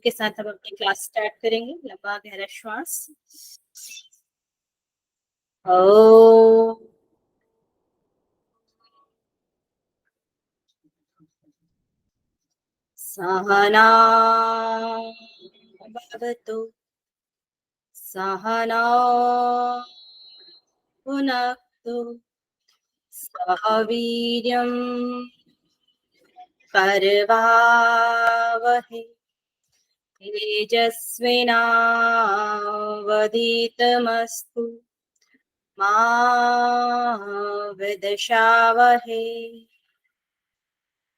के साथ हम अपनी क्लास स्टार्ट करेंगे। लंबा गहरा श्वास। ओम सहना भवतु सहना भुनक्तु सह वीर्यं करवावहै तेजस्विनावधीतमस्तु मा विद्विषावहै।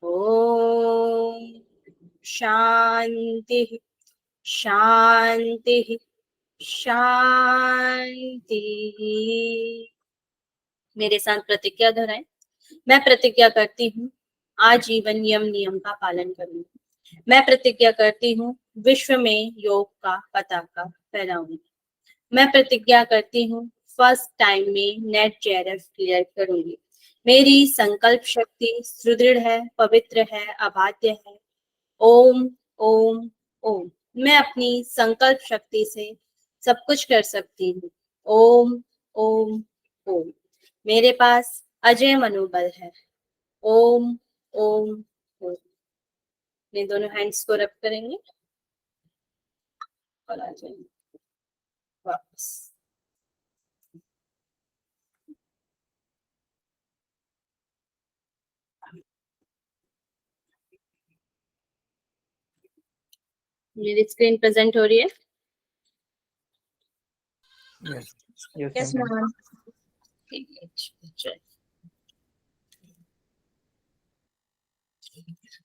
ओम शांति शांति शांति। मेरे साथ प्रतिज्ञा दोहराएं। मैं प्रतिज्ञा करती हूँ आजीवन नियम का पालन करूंगी। मैं प्रतिज्ञा करती हूँ विश्व में योग का पताका फहराऊंगी। मैं प्रतिज्ञा करती हूँ फर्स्ट टाइम में नेट जेआरएफ क्लियर करूंगी। मेरी संकल्प शक्ति सुदृढ़ है, पवित्र है, अबाध्य है। ओम ओम ओम। मैं अपनी संकल्प शक्ति से सब कुछ कर सकती हूँ। ओम ओम ओम। मेरे पास अजय मनोबल है। ओम ओम ओम। अपने दोनों हैंड्स को रब करेंगे और आ जाएंगे वापस। मेरी स्क्रीन प्रेजेंट हो रही है? Yes ma'am.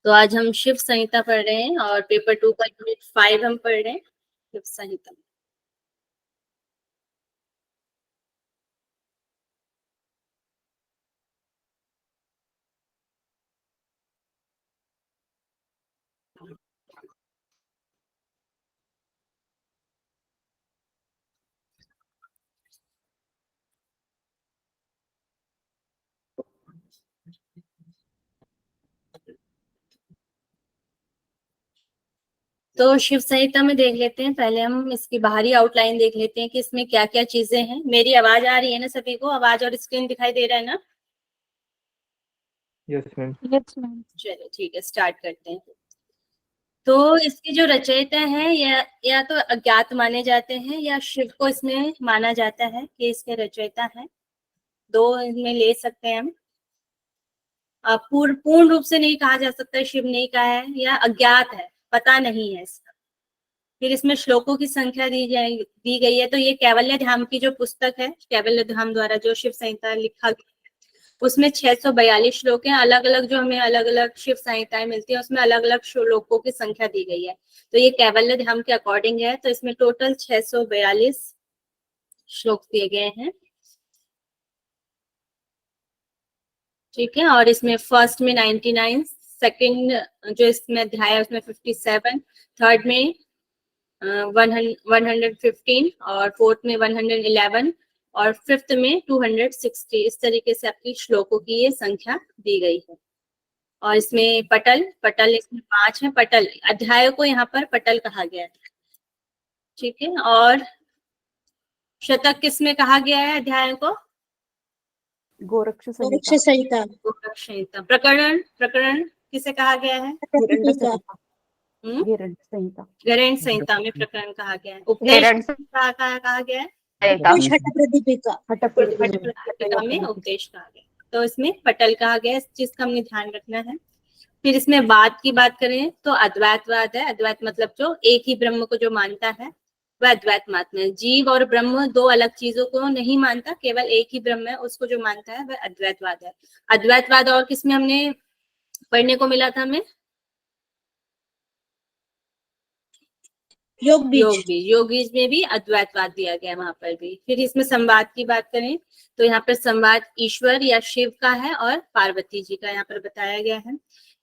तो आज हम शिव संहिता पढ़ रहे हैं और पेपर 2 का यूनिट 5 हम पढ़ रहे हैं शिव संहिता। तो शिव संहिता में देख लेते हैं। पहले हम इसकी बाहरी आउटलाइन देख लेते हैं कि इसमें क्या क्या चीजें हैं। मेरी आवाज आ रही है ना सभी को? आवाज और स्क्रीन दिखाई दे रहा है ना? Yes ma'am. Yes ma'am. चलो ठीक है, स्टार्ट करते हैं। तो इसके जो रचयिता हैं या तो अज्ञात माने जाते हैं या शिव को इसमें माना जाता है कि इसके रचयिता हैं। दो इसमें ले सकते हैं हम। पूर्ण रूप से नहीं कहा जा सकता शिव नहीं कहा है, या अज्ञात है, पता नहीं है इसका। फिर इसमें श्लोकों की संख्या दी गई है। तो ये कैवल्य धाम की जो पुस्तक है, कैवल्य धाम द्वारा जो शिव संहिता लिखा गया है, उसमें 642 श्लोक हैं। अलग अलग जो हमें अलग अलग शिव संहिताएं मिलती है उसमें अलग अलग श्लोकों की संख्या दी गई है। तो ये कैवल्य धाम के अकॉर्डिंग है। तो इसमें टोटल 642 श्लोक दिए गए हैं। ठीक है। और इसमें फर्स्ट में 99, सेकंड जो इसमें अध्याय है उसमें 57, थर्ड में 115 और फोर्थ में 111 और फिफ्थ में 260। इस तरीके से आपकी श्लोकों की ये संख्या दी गई है। और इसमें पटल इसमें 5 है। पटल अध्याय को यहाँ पर पटल कहा गया है। ठीक है। और शतक किसमें कहा गया है अध्याय को? गोरक्ष संहिता। गोरक्ष संहिता। प्रकरण किसे कहा गया है? गैरेंट संहिता में प्रकरण कहा गया है। उपदेश कहा गया है? हठ प्रदीपिका में उपदेश कहा गया। तो इसमें पटल कहा गया है। इस चीज का हमें ध्यान रखना है। फिर इसमें वाद की बात करें तो अद्वैतवाद है। अद्वैत मतलब जो एक ही ब्रह्म को जो मानता है वह अद्वैत मानता है। जीव और ब्रह्म दो अलग चीजों को नहीं मानता, केवल एक ही ब्रह्म है उसको जो मानता है वह अद्वैतवाद है। अद्वैतवाद और किसमें हमने पढ़ने को मिला था? हमें योग बीज में भी अद्वैतवाद दिया गया, वहां पर भी। फिर इसमें संवाद की बात करें तो यहाँ पर संवाद ईश्वर या शिव का है और पार्वती जी का यहाँ पर बताया गया है।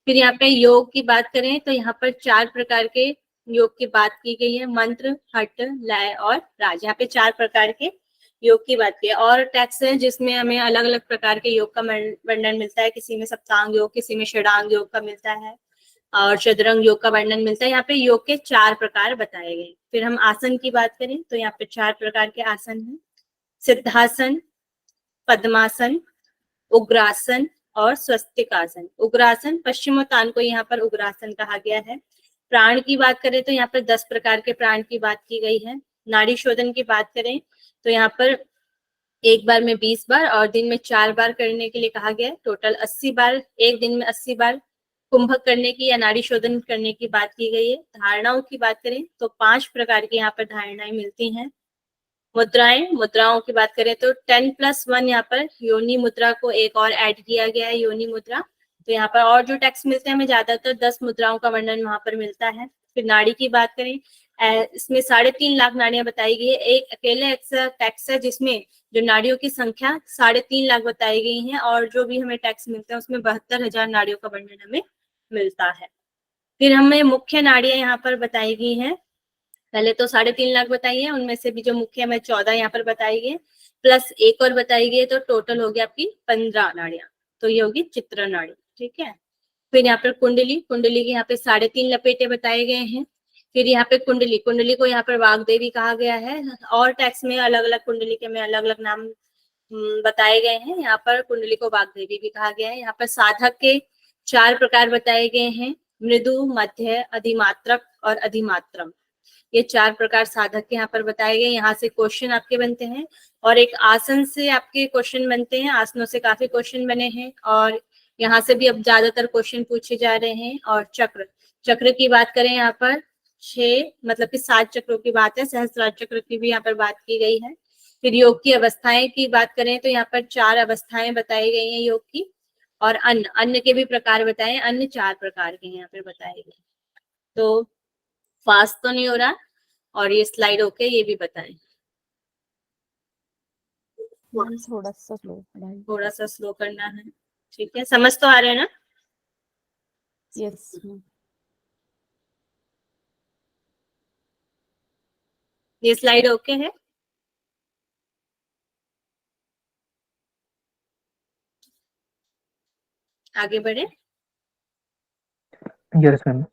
फिर यहाँ पे योग की बात करें तो यहाँ पर 4 प्रकार के योग की बात की गई है। मंत्र, हठ, लय और राज। यहाँ पे 4 प्रकार के योग की बात की है। और टेक्स्ट है जिसमें हमें अलग अलग प्रकार के योग का वर्णन मिलता है। किसी में सप्तांग योग, किसी में षडांग योग का मिलता है। और चतुरंग योग का वर्णन मिलता है। यहाँ पे योग के 4 प्रकार बताए गए। फिर हम आसन की बात करें तो यहाँ पे 4 प्रकार के आसन हैं, सिद्धासन, पद्मासन, उग्रासन और स्वस्तिक आसन। उग्रासन, पश्चिमोत्तान को यहाँ पर उग्रासन कहा गया है। प्राण की बात करें तो यहाँ पर 10 प्रकार के प्राण की बात की गई है। नाड़ी शोधन की बात करें तो यहाँ पर एक बार में 20 बार और दिन में 4 बार करने के लिए कहा गया है। टोटल 80 बार, एक दिन में 80 बार कुंभक करने की या नाड़ी शोधन करने की बात की गई है। धारणाओं की बात करें तो 5 प्रकार की यहाँ पर धारणाएं मिलती हैं। मुद्राओं की बात करें तो 10+1 यहाँ पर योनि मुद्रा को एक और ऐड किया गया है, योनि मुद्रा। तो यहाँ पर और जो टेक्स्ट मिलते हैं हमें ज्यादातर 10 मुद्राओं का वर्णन वहां पर मिलता है। फिर नाड़ी की बात करें, इसमें 3.5 लाख नाड़ियां बताई गई है। एक अकेले ऐसा टेक्स्ट है जिसमें जो नाड़ियों की संख्या 3.5 लाख बताई गई है, और जो भी हमें टेक्स्ट मिलते हैं उसमें 72,000 नाड़ियों का वर्णन हमें मिलता है। फिर हमें मुख्य नाड़ियां यहाँ पर बताई गई हैं। पहले तो 3.5 लाख बताई है, उनमें से भी जो मुख्य में 14 यहाँ पर बताई गई, प्लस एक और बताई गई, तो टोटल हो गया आपकी 15 नाड़ियां। तो ये होगी चित्र नाड़ी, ठीक है। फिर यहाँ पर कुंडली के यहाँ पे 3.5 लपेटे बताए गए हैं। फिर यहाँ पे कुंडली को यहाँ पर वाग्देवी कहा गया है, और टेक्स्ट में अलग अलग कुंडली के में अलग अलग नाम बताए गए हैं। यहाँ पर कुंडली को वाग्देवी भी कहा गया है। यहाँ पर साधक के 4 प्रकार बताए गए हैं, मृदु, मध्य, अधिमात्रक और अधिमात्रम। ये 4 प्रकार साधक के यहाँ पर बताए गए। यहाँ से क्वेश्चन आपके बनते हैं, और एक आसन से आपके क्वेश्चन बनते हैं। आसनों से काफी क्वेश्चन बने हैं, और यहाँ से भी अब ज्यादातर क्वेश्चन पूछे जा रहे हैं। और चक्र की बात करें यहाँ पर 6 मतलब कि 7 चक्रों की बात है। सहस्त्रार चक्र की भी यहाँ पर बात की गई है। फिर योग की अवस्थाएं की बात करें तो यहाँ पर 4 अवस्थाएं बताई गई हैं योग की। और अन्न के भी प्रकार बताए, अन्न 4 प्रकार के यहाँ पर बताए गए। तो फास्ट तो नहीं हो रहा, और ये स्लाइड ओके, ये भी बताएं। थोड़ा सा स्लो करना है, ठीक है। समझ तो आ रहे हैं ना? यस। ये स्लाइड ओके है? आगे बढ़े। Yes ma'am.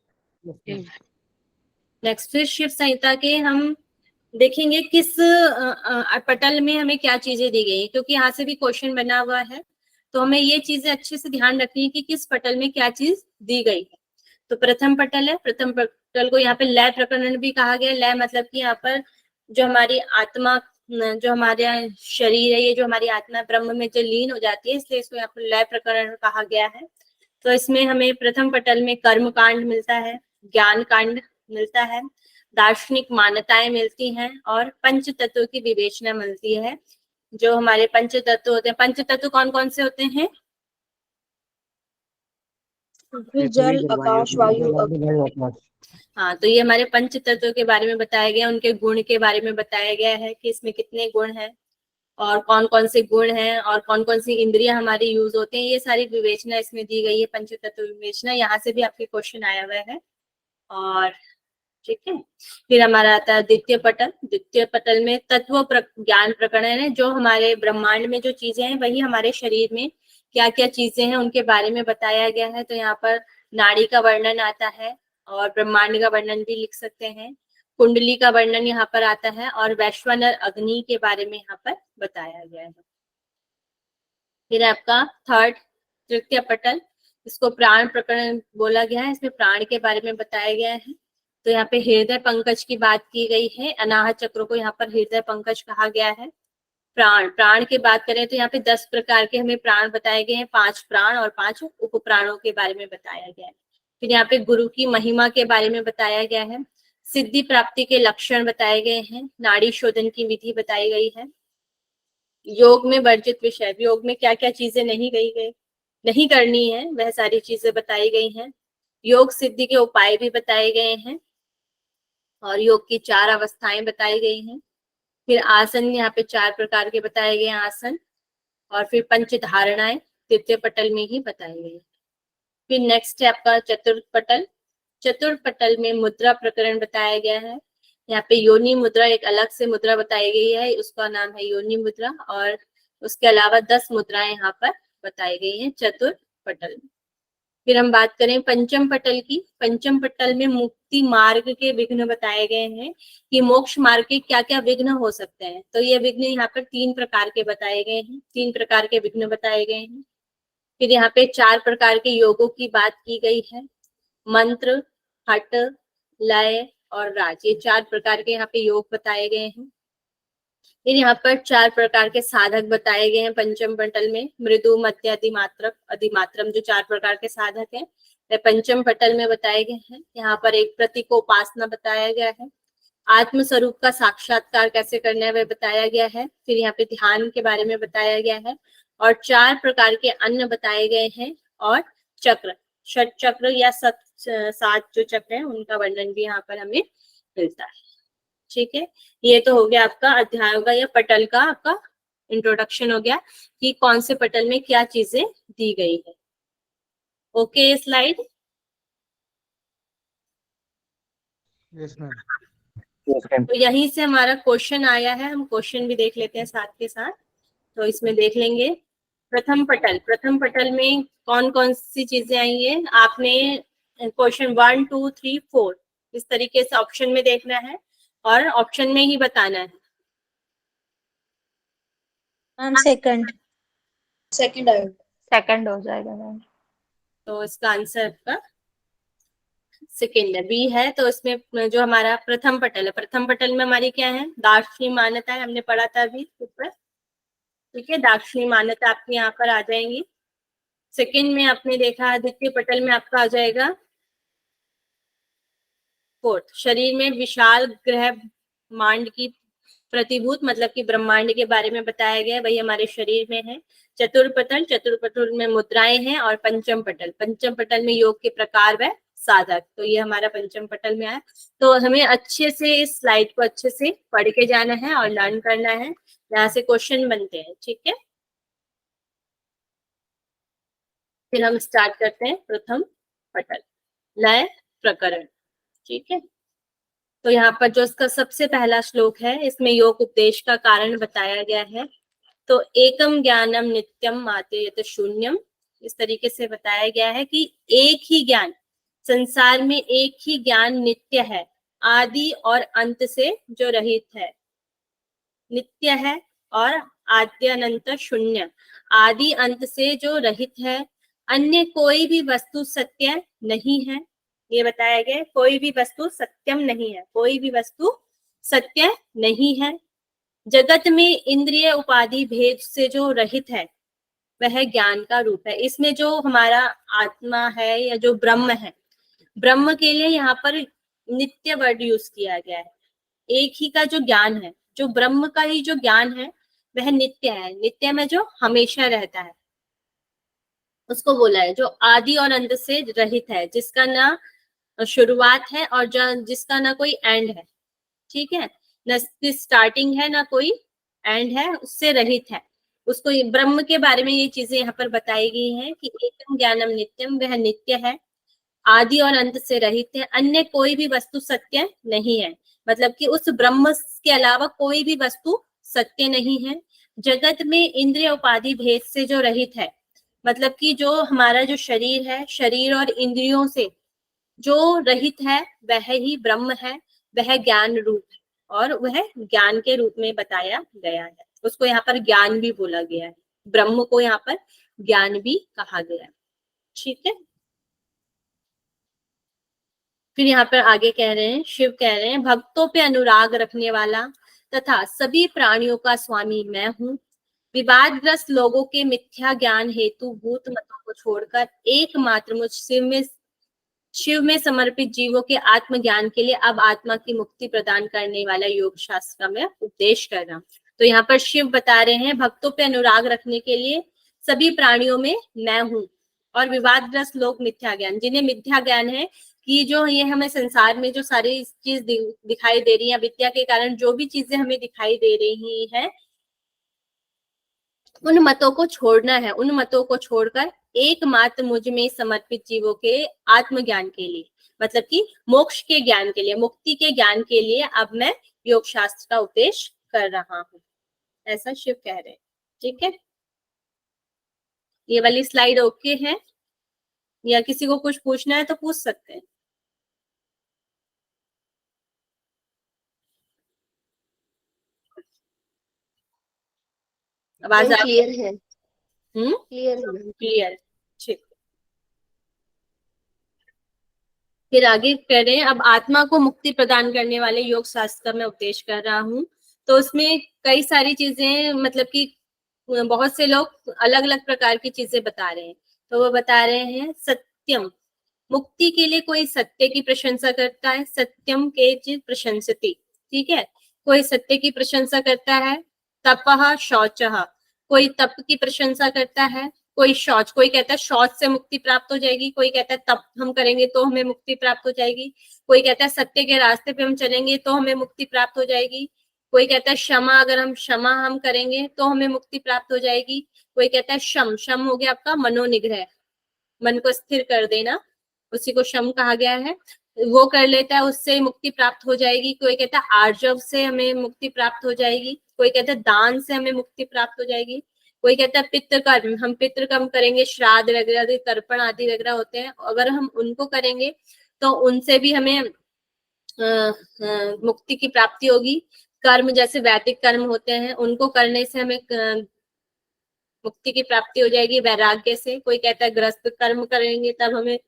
नेक्स्ट, फिर शिव संहिता के हम देखेंगे किस पटल में हमें क्या चीजें दी गई, क्योंकि यहाँ से भी क्वेश्चन बना हुआ है। तो हमें ये चीजें अच्छे से ध्यान रखनी है कि किस पटल में क्या चीज दी गई है। तो प्रथम पटल है, प्रथम पटल को यहाँ पे लय प्रकरण भी कहा गया है। लय मतलब कि यहाँ पर जो हमारी आत्मा, जो हमारे शरीर है, ये जो हमारी आत्मा ब्रह्म में जो लीन हो जाती है, इसलिए इसको यहाँ पर लय प्रकरण कहा गया है। तो इसमें हमें प्रथम पटल में कर्म कांड मिलता है, ज्ञान कांड मिलता है, दार्शनिक मान्यताएं मिलती हैं, और पंच तत्व की विवेचना मिलती है। जो हमारे पंच तत्व होते हैं, पंच तत्व कौन कौन से होते हैं? जल, आकाश, वायु। हाँ, तो ये हमारे पंच तत्व के बारे में बताया गया, उनके गुण के बारे में बताया गया है कि इसमें कितने गुण हैं, और कौन कौन से गुण हैं, और कौन कौन सी इंद्रियां हमारी यूज होती हैं। ये सारी विवेचना इसमें दी गई है, पंच तत्व विवेचना। यहाँ से भी आपके क्वेश्चन आया हुआ है। और ठीक है, फिर हमारा आता है द्वितीय पटल। द्वितीय पटल में तत्व ज्ञान प्रकरण है। जो हमारे ब्रह्मांड में जो चीजें हैं, वही हमारे शरीर में क्या क्या चीजें हैं उनके बारे में बताया गया है। तो यहाँ पर नाड़ी का वर्णन आता है, और ब्रह्मांड का वर्णन भी लिख सकते हैं। कुंडली का वर्णन यहाँ पर आता है, और वैश्वानर अग्नि के बारे में यहाँ पर बताया गया है। फिर आपका तृतीय पटल, इसको प्राण प्रकरण बोला गया है। इसमें प्राण के बारे में बताया गया है। तो यहाँ पे हृदय पंकज की बात की गई है। अनाहत चक्र को यहाँ पर हृदय पंकज कहा गया है। प्राण की बात करें तो यहाँ पे 10 प्रकार के हमें प्राण बताए गए हैं। 5 प्राण और 5 उप प्राणों के बारे में बताया गया है। फिर यहाँ पे गुरु की महिमा के बारे में बताया गया है। सिद्धि प्राप्ति के लक्षण बताए गए हैं। नाड़ी शोधन की विधि बताई गई है। योग में वर्जित विषय, योग में क्या क्या चीजें नहीं करनी है, वह सारी चीजें बताई गई हैं। योग सिद्धि के उपाय भी बताए गए हैं, और योग की 4 अवस्थाएं बताई गई हैं। फिर आसन यहाँ पे 4 प्रकार के बताए गए हैं आसन, और फिर पंच धारणाएं तृतीय पटल में ही बताई गई है। फिर नेक्स्ट है आपका चतुर्थ पटल। चतुर्थ पटल में मुद्रा प्रकरण बताया गया है। यहाँ पे योनि मुद्रा, एक अलग से मुद्रा बताई गई है, उसका नाम है योनि मुद्रा। और उसके अलावा 10 मुद्राएं यहाँ पर बताई गई हैं चतुर्थ पटल में। फिर हम बात करें पंचम पटल की। पंचम पटल में मुक्ति मार्ग के विघ्न बताए गए हैं कि मोक्ष मार्ग के क्या क्या विघ्न हो सकते हैं। तो ये विघ्न यहाँ पर 3 प्रकार के बताए गए हैं, 3 प्रकार के विघ्न बताए गए हैं। फिर यहाँ पे 4 प्रकार के योगों की बात की गई है, मंत्र, हट, लय और राज, ये 4 प्रकार के यहाँ पे योग बताए गए हैं। फिर यहाँ पर 4 प्रकार के साधक बताए गए हैं पंचम पटल में, मृदु, मध्य, अधिमात्रम जो 4 प्रकार के साधक हैं वे पंचम पटल में बताए गए हैं। यहाँ पर एक प्रतीकोपासना बताया गया है, आत्म स्वरूप का साक्षात्कार कैसे करना है वह बताया गया है। फिर यहाँ पे ध्यान के बारे में बताया गया है और 4 प्रकार के अन्न बताए गए हैं और चक्र, षट चक्र या 7 जो चक्र है उनका वर्णन भी यहाँ पर हमें मिलता है। ठीक है, ये तो हो गया आपका अध्याय का या पटल का आपका इंट्रोडक्शन हो गया कि कौन से पटल में क्या चीजें दी गई है। Okay slide. Yes, ma'am. तो यहीं से हमारा क्वेश्चन आया है, हम क्वेश्चन भी देख लेते हैं साथ के साथ। तो इसमें देख लेंगे प्रथम पटल में कौन कौन सी चीजें आई है। आपने क्वेश्चन 1 2 3 4 इस तरीके से ऑप्शन में देखना है और ऑप्शन में ही बताना है। मैम सेकंड सेकंड हो जाएगा मैम। तो इसका आंसर आपका सेकेंड है, बी है। तो इसमें जो हमारा प्रथम पटल है, प्रथम पटल में हमारी क्या है, दार्शनिक मान्यता है, हमने पढ़ा था अभी ऊपर। ठीक है, दार्शनिक मान्यता आपकी यहाँ पर आ जाएंगी। सेकेंड में आपने देखा, द्वितीय पटल में आपका आ जाएगा फोर्थ, शरीर में विशाल ग्रह मांड की प्रतिभूत, मतलब कि ब्रह्मांड के बारे में बताया गया है, वही हमारे शरीर में है। चतुर्पटल में मुद्राएं हैं और पंचम पटल में योग के प्रकार व साधक। तो ये हमारा पंचम पटल में आया। तो हमें अच्छे से इस स्लाइड को अच्छे से पढ़ के जाना है और लर्न करना है, यहाँ से क्वेश्चन बनते हैं। ठीक है, फिर हम स्टार्ट करते हैं प्रथम पटल, लय प्रकरण। ठीक है, तो यहाँ पर जो इसका सबसे पहला श्लोक है, इसमें योग उपदेश का कारण बताया गया है। तो एकम ज्ञानम नित्यम मातेयत शून्यम, इस तरीके से बताया गया है कि एक ही ज्ञान, संसार में एक ही ज्ञान नित्य है, आदि और अंत से जो रहित है, नित्य है और आद्य अनंत शून्य, आदि अंत से जो रहित है। अन्य कोई भी वस्तु सत्य नहीं है, ये बताया गया, कोई भी वस्तु सत्यम नहीं है, कोई भी वस्तु सत्य नहीं है। जगत में इंद्रिय उपाधि भेद से जो रहित है वह ज्ञान का रूप है। इसमें जो हमारा आत्मा है या जो ब्रह्म है, ब्रह्म के लिए यहाँ पर नित्य वर्ड यूज किया गया है। एक ही का जो ज्ञान है, जो ब्रह्म का ही जो ज्ञान है वह नित्य है, नित्य में जो हमेशा रहता है उसको बोला है। जो आदि और अंत से रहित है, जिसका ना शुरुआत है और जिसका ना कोई एंड है। ठीक है, न स्टार्टिंग है ना कोई एंड है, उससे रहित है, उसको ब्रह्म के बारे में ये चीजें यहाँ पर बताई गई हैं कि एकम ज्ञानम नित्यम, वह नित्य है, आदि और अंत से रहित है, अन्य कोई भी वस्तु सत्य नहीं है, मतलब कि उस ब्रह्म के अलावा कोई भी वस्तु सत्य नहीं है। जगत में इंद्रिय उपाधि भेद से जो रहित है, मतलब कि जो हमारा जो शरीर है, शरीर और इंद्रियों से जो रहित है वह ही ब्रह्म है, वह ज्ञान रूप है और वह ज्ञान के रूप में बताया गया है। उसको यहाँ पर ज्ञान भी बोला गया है, ब्रह्म को यहाँ पर ज्ञान भी कहा गया है। ठीक है, फिर यहाँ पर आगे कह रहे हैं, शिव कह रहे हैं, भक्तों पे अनुराग रखने वाला तथा सभी प्राणियों का स्वामी मैं हूँ। विवादग्रस्त लोगों के मिथ्या ज्ञान हेतु भूत मतों को छोड़कर एकमात्र मुझ शिव में समर्पित जीवों के आत्मज्ञान के लिए अब आत्मा की मुक्ति प्रदान करने वाला योग शास्त्र का मैं उपदेश कर रहा हूँ। तो यहाँ पर शिव बता रहे हैं भक्तों पे अनुराग रखने के लिए सभी प्राणियों में मैं हूँ, और विवादग्रस्त लोग मिथ्या ज्ञान, जिन्हें मिथ्या ज्ञान है कि जो ये हमें संसार में जो सारी चीज दिखाई दे रही है, विद्या के कारण जो भी चीजें हमें दिखाई दे रही है, उन मतों को छोड़ना है, उन मतों को छोड़कर एकमात्र मुझ में समर्पित जीवों के आत्मज्ञान के लिए, मतलब कि मोक्ष के ज्ञान के लिए, मुक्ति के ज्ञान के लिए अब मैं योग शास्त्र का उपदेश कर रहा हूँ, ऐसा शिव कह रहे हैं। ठीक है, ये वाली स्लाइड ओके है। या किसी को कुछ पूछना है तो पूछ सकते हैं। आवाज आ क्लियर है। हम्म क्लियर है। क्लियर। ठीक, फिर आगे कह रहे हैं, अब आत्मा को मुक्ति प्रदान करने वाले योग शास्त्र का मैं उपदेश कर रहा हूँ। तो उसमें कई सारी चीजें, मतलब कि बहुत से लोग अलग अलग प्रकार की चीजें बता रहे हैं। तो वो बता रहे हैं सत्यम, मुक्ति के लिए कोई सत्य की प्रशंसा करता है, सत्यम के प्रशंसति, ठीक है, कोई सत्य की प्रशंसा करता है। तपः शौचः, कोई तप की प्रशंसा करता है। कोई शौच, कोई कहता है शौच से मुक्ति प्राप्त हो जाएगी, कोई कहता है तप हम करेंगे तो हमें मुक्ति प्राप्त हो जाएगी, कोई कहता है सत्य के रास्ते पे हम चलेंगे तो हमें मुक्ति प्राप्त हो जाएगी, कोई कहता है क्षमा, अगर हम क्षमा हम करेंगे तो हमें मुक्ति प्राप्त हो जाएगी, कोई कहता है शम, शम हो गया आपका मनोनिग्रह, मन को स्थिर कर देना, उसी को शम कहा गया है, वो कर लेता है उससे मुक्ति प्राप्त हो जाएगी। कोई कहता है आर्जव से हमें मुक्ति प्राप्त हो जाएगी, कोई कहता है दान से हमें मुक्ति प्राप्त हो जाएगी, कोई कहता है पितृ कर्म, हम पितृ कर्म करेंगे, श्राद्ध वगैरह तर्पण आदि वगैरह होते हैं, अगर हम उनको करेंगे तो उनसे भी हमें मुक्ति की प्राप्ति होगी। कर्म जैसे वैदिक कर्म होते हैं उनको करने से हमें मुक्ति की प्राप्ति हो जाएगी वैराग्य से। कोई कहता है गृहस्थ कर्म करेंगे तब हमें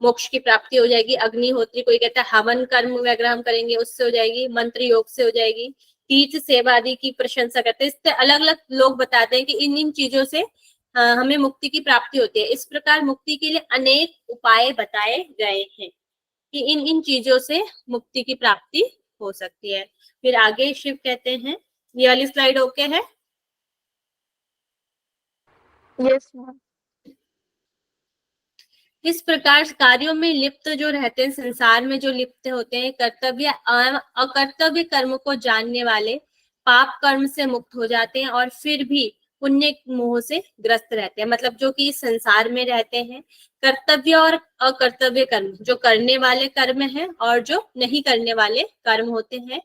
मोक्ष की प्राप्ति हो जाएगी, अग्निहोत्री, कोई कहता है हवन कर्म वगैरह हम करेंगे उससे हो जाएगी, मंत्र योग से हो जाएगी, तीर्थ सेवा आदि की प्रशंसा करते हैं। इससे अलग अलग लोग बताते हैं कि इन इन चीजों से हमें मुक्ति की प्राप्ति होती है। इस प्रकार मुक्ति के लिए अनेक उपाय बताए गए हैं कि इन इन चीजों से मुक्ति की प्राप्ति हो सकती है। फिर आगे शिव कहते हैं, ये वाली स्लाइड ओके है? Yes, ma'am. इस प्रकार कार्यों में लिप्त जो रहते हैं, संसार में जो लिप्त होते हैं, कर्तव्य अकर्तव्य कर्म को जानने वाले पाप कर्म से मुक्त हो जाते हैं और फिर भी पुण्य मोह से ग्रस्त रहते हैं। मतलब जो कि संसार में रहते हैं, कर्तव्य और अकर्तव्य कर्म, जो करने वाले कर्म हैं और जो नहीं करने वाले कर्म होते हैं,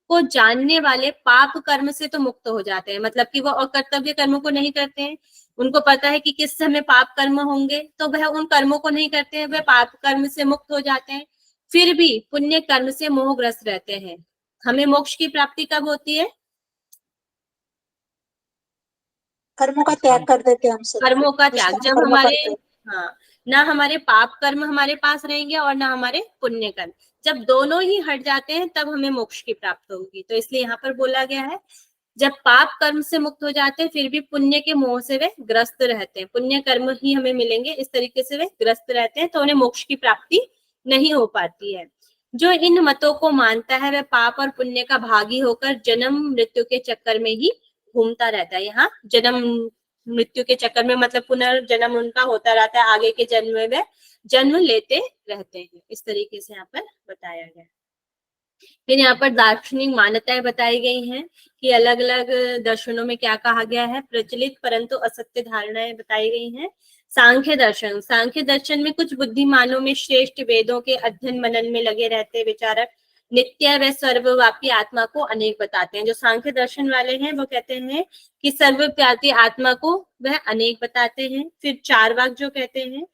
को जानने वाले पाप कर्म से तो मुक्त हो जाते हैं। मतलब कि वो अकर्तव्य कर्मों को नहीं करते हैं, उनको पता है कि किस समय पाप कर्म होंगे, तो वह उन कर्मों को नहीं करते हैं, वह पाप कर्म से मुक्त हो जाते हैं, फिर भी पुण्य कर्म से मोहग्रस्त रहते हैं। हमें मोक्ष की प्राप्ति कब होती है? कर्मों का त्याग कर देते हैं हम सब। कर्मों का त्याग, निष्काम जब कर्म हमारे करते हैं। हाँ, ना हमारे पाप कर्म हमारे पास रहेंगे और ना हमारे पुण्य कर्म, जब दोनों ही हट जाते हैं तब हमें मोक्ष की प्राप्ति होगी। तो इसलिए यहाँ पर बोला गया है, जब पाप कर्म से मुक्त हो जाते हैं फिर भी पुण्य के मोह से वे ग्रस्त रहते हैं, पुण्य कर्म ही हमें मिलेंगे, इस तरीके से वे ग्रस्त रहते हैं, तो उन्हें मोक्ष की प्राप्ति नहीं हो पाती है। जो इन मतों को मानता है वह पाप और पुण्य का भागी होकर जन्म मृत्यु के चक्कर में ही घूमता रहता है। यहाँ जन्म मृत्यु के चक्कर में मतलब पुनर्जन्म उनका होता रहता है, आगे के जन्म में वे जन्म लेते रहते हैं। इस तरीके से यहाँ पर बताया गया है। फिर यहाँ पर दार्शनिक मान्यताएं बताई गई हैं कि अलग अलग दर्शनों में क्या कहा गया है, प्रचलित परंतु असत्य धारणाएं बताई गई हैं। सांख्य दर्शन, सांख्य दर्शन में कुछ बुद्धिमानों में श्रेष्ठ वेदों के अध्ययन मनन में लगे रहते विचारक नित्य व सर्वव्यापी आत्मा को अनेक बताते हैं। जो सांख्य दर्शन वाले हैं वो कहते हैं कि सर्वव्यापी आत्मा को वह अनेक बताते हैं। फिर चार्वाक जो कहते हैं,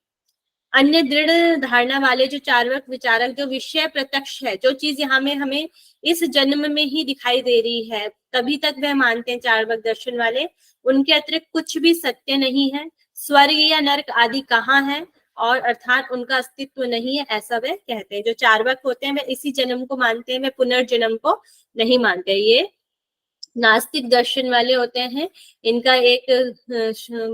अन्य दृढ़ धारणा वाले जो चार्वाक विचारक, जो विषय प्रत्यक्ष है, जो चीज यहाँ में हमें इस जन्म में ही दिखाई दे रही है तभी तक वह मानते हैं चार्वाक दर्शन वाले, उनके अतिरिक्त कुछ भी सत्य नहीं है, स्वर्ग या नरक आदि कहाँ है और अर्थात उनका अस्तित्व नहीं है, ऐसा वह कहते हैं। जो चार्वाक होते हैं वह इसी जन्म को मानते हैं, वह पुनर्जन्म को नहीं मानते। ये नास्तिक दर्शन वाले होते हैं, इनका एक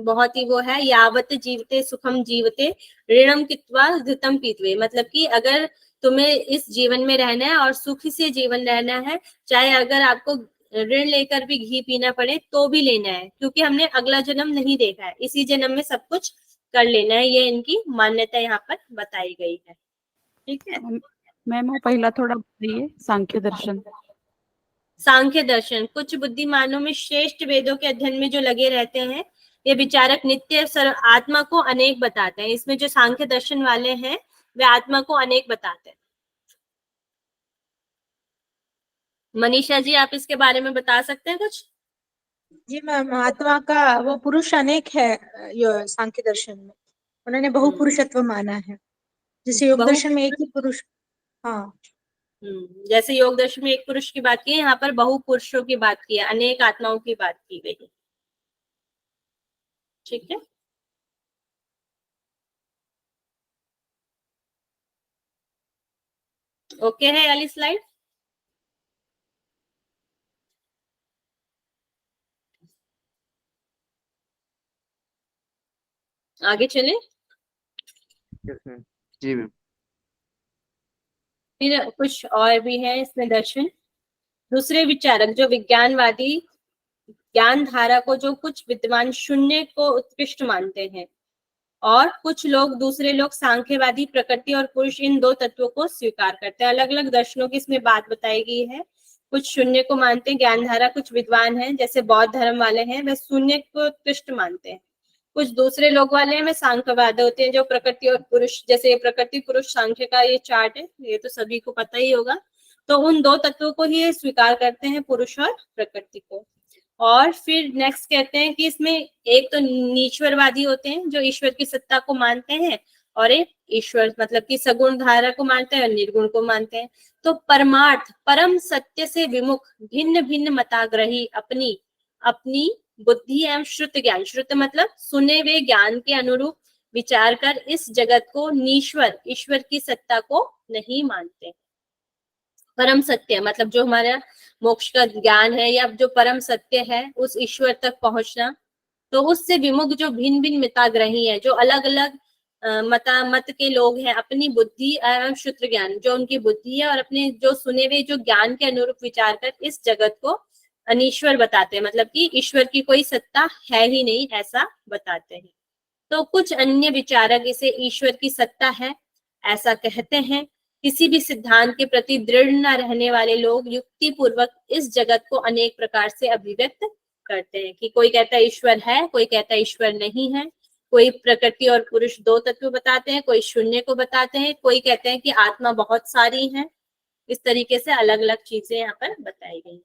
बहुत ही वो है, यावत जीवते सुखम जीवते ऋणम कित्वा धृतम पीतवे, मतलब कि अगर तुम्हें इस जीवन में रहना है और सुखी से जीवन रहना है, चाहे अगर आपको ऋण लेकर भी घी पीना पड़े तो भी लेना है, क्योंकि हमने अगला जन्म नहीं देखा है, इसी जन्म में सब कुछ कर लेना है। ये इनकी मान्यता यहाँ पर बताई गई है। ठीक है मैम, वो पहला थोड़ा बताइए, सांख्य दर्शन। सांख्य दर्शन कुछ बुद्धिमानों में श्रेष्ठ वेदों के अध्ययन में जो लगे रहते हैं, ये विचारक नित्य आत्मा को अनेक बताते हैं। इसमें जो सांख्य दर्शन वाले हैं वे आत्मा को अनेक बताते हैं। मनीषा जी, आप इसके बारे में बता सकते हैं कुछ? जी मैम, आत्मा का वो पुरुष अनेक है ये सांख्य दर्शन में। उन्होंने बहुपुरुषत्व माना है, जैसे योग दर्शन में एक ही पुरुष। हाँ। जैसे योग दर्शन में एक पुरुष की बात की है, यहाँ पर बहु पुरुषों की बात की है, अनेक आत्माओं की बात की गई है। ठीक है, ओके है वाली स्लाइड। आगे चले। Yes ma'am. जी मैम। फिर कुछ और भी है इसमें दर्शन। दूसरे विचारक जो विज्ञानवादी ज्ञान धारा को, जो कुछ विद्वान शून्य को उत्कृष्ट मानते हैं, और कुछ लोग, दूसरे लोग सांख्यवादी प्रकृति और पुरुष, इन दो तत्वों को स्वीकार करते हैं। अलग अलग दर्शनों की इसमें बात बताई गई है। कुछ शून्य को मानते हैं ज्ञान धारा, कुछ विद्वान हैं जैसे बौद्ध धर्म वाले हैं, वे शून्य को उत्कृष्ट मानते हैं। कुछ दूसरे लोग वाले हैं वे सांख्यवाद होते हैं, जो प्रकृति और पुरुष, जैसे ये प्रकृति पुरुष सांख्य का ये चार्ट है, ये तो सभी को पता ही होगा। तो उन दो तत्वों को ही स्वीकार करते हैं, पुरुष और प्रकृति को। और फिर नेक्स्ट कहते हैं कि इसमें एक तो नीश्वरवादी होते हैं जो ईश्वर की सत्ता को मानते हैं, और एक ईश्वर मतलब कि सगुण धारा को मानते हैं और निर्गुण को मानते हैं। तो परमार्थ परम सत्य से विमुख भिन्न भिन्न मताग्रही अपनी अपनी बुद्धि एवं श्रुत ज्ञान, श्रुत मतलब सुने हुए ज्ञान के अनुरूप विचार कर इस जगत को नीश्वर, ईश्वर की सत्ता को नहीं मानते। परम सत्य मतलब जो हमारा मोक्ष का ज्ञान है या जो परम सत्य है उस ईश्वर तक पहुंचना, तो उससे विमुख जो भिन्न भिन्न मिताग्रही है, जो अलग अलग मत के लोग हैं, अपनी बुद्धि एवं शुद्ध ज्ञान, जो उनकी बुद्धि है और अपने जो सुने हुए जो ज्ञान के अनुरूप विचार कर इस जगत को अनीश्वर बताते हैं, मतलब कि ईश्वर की कोई सत्ता है ही नहीं, ऐसा बताते हैं। तो कुछ अन्य विचारक इसे ईश्वर की सत्ता है ऐसा कहते हैं। किसी भी सिद्धांत के प्रति दृढ़ न रहने वाले लोग युक्ति पूर्वक इस जगत को अनेक प्रकार से अभिव्यक्त करते हैं, कि कोई कहता है ईश्वर है, कोई कहता है ईश्वर नहीं है, कोई प्रकृति और पुरुष दो तत्व बताते हैं, कोई शून्य को बताते हैं, कोई कहते हैं कि आत्मा बहुत सारी है। इस तरीके से अलग अलग चीजें यहाँ पर बताई गई।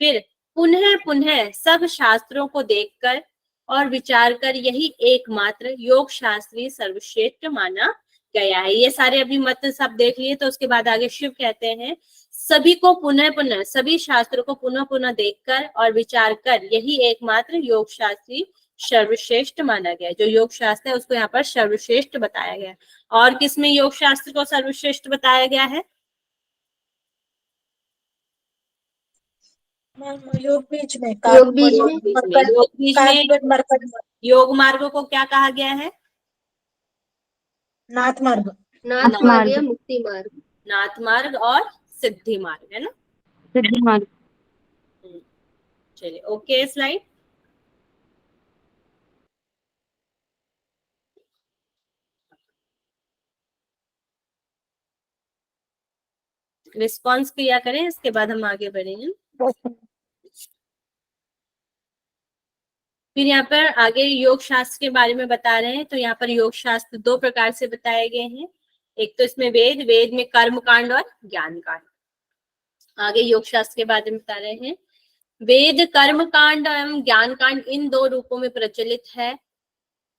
फिर पुनः पुनः सब शास्त्रों को देखकर और विचार कर यही एकमात्र योग शास्त्री सर्वश्रेष्ठ माना गया है। ये सारे अभी मत सब देख लिए, तो उसके बाद आगे शिव कहते हैं सभी को पुनः पुनः, सभी शास्त्रों को पुनः पुनः देखकर और विचार कर यही एकमात्र योग शास्त्री सर्वश्रेष्ठ माना गया है। जो योग शास्त्र है उसको यहाँ पर सर्वश्रेष्ठ बताया गया है। और किसमें योग शास्त्र को सर्वश्रेष्ठ बताया गया है? योग बीज में, योग बीज में योग मार्ग को क्या कहा गया है? नाथ मार्ग, नाथ मार्ग या मुक्ति मार्ग, नाथ मार्ग और सिद्धि मार्ग, है ना? सिद्धि मार्ग। चलिए, ओके स्लाइड। रिस्पॉन्स किया करें, इसके बाद हम आगे बढ़ेंगे। फिर यहाँ पर आगे योग शास्त्र के बारे में बता रहे हैं। तो यहाँ पर योग शास्त्र दो प्रकार से बताए गए हैं। एक तो इसमें वेद में कर्म कांड और ज्ञान कांड। आगे योग शास्त्र के बारे में बता रहे हैं। वेद कर्म कांड एवं ज्ञान कांड इन दो रूपों में प्रचलित है,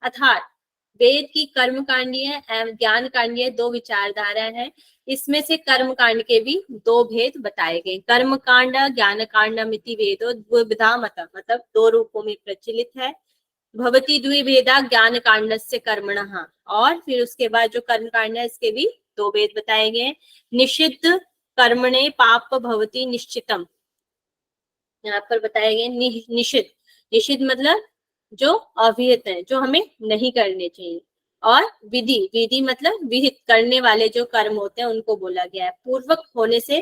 अर्थात वेद की कर्म कांडीय एवं ज्ञान कांडीय दो विचारधारा है। इसमें से कर्म कांड के भी दो भेद बताए गए। कर्म कांड ज्ञान कांड मिति वेदो द्विविधा मतलब दो रूपों में प्रचलित है। भवती द्विभेदा ज्ञान कांडस्य कर्मणः, और फिर उसके बाद जो कर्म कांड है इसके भी दो भेद बताए गए। निषिद्ध कर्मणे पाप भवती निश्चितम, यहाँ पर बताया गया निषिद्ध। निषिद्ध मतलब जो अविहित है, जो हमें नहीं करने चाहिए। और विधि मतलब विहित करने वाले जो कर्म होते हैं उनको बोला गया है। पूर्वक होने से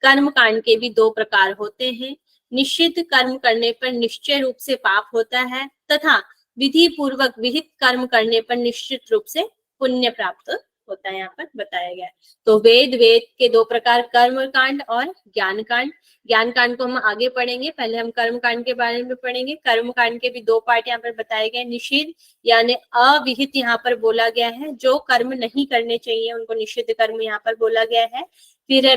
कर्म कांड के भी दो प्रकार होते हैं। निषिद्ध कर्म करने पर निश्चय रूप से पाप होता है, तथा विधि पूर्वक विहित कर्म करने पर निश्चित रूप से पुण्य प्राप्त होता है, यहाँ पर बताया गया है। तो वेद के दो प्रकार, कर्म कांड और ज्ञान कांड। ज्ञान कांड को हम आगे पढ़ेंगे, पहले हम कर्म कांड के बारे में पढ़ेंगे। कर्म कांड के भी दो पार्ट यहाँ पर बताए गए। निषिद्ध यानी अविहित यहाँ पर बोला गया है, जो कर्म नहीं करने चाहिए उनको निषिद्ध कर्म यहाँ पर बोला गया है। फिर है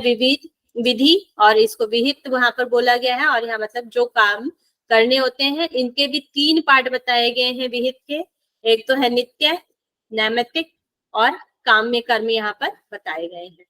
विधि, और इसको विहित वहां पर बोला गया है। और यहाँ मतलब जो काम करने होते हैं, इनके भी तीन पार्ट बताए गए हैं विहित के। एक तो है नित्य, नैमित्तिक और काम्य कर्म यहाँ पर बताए गए हैं।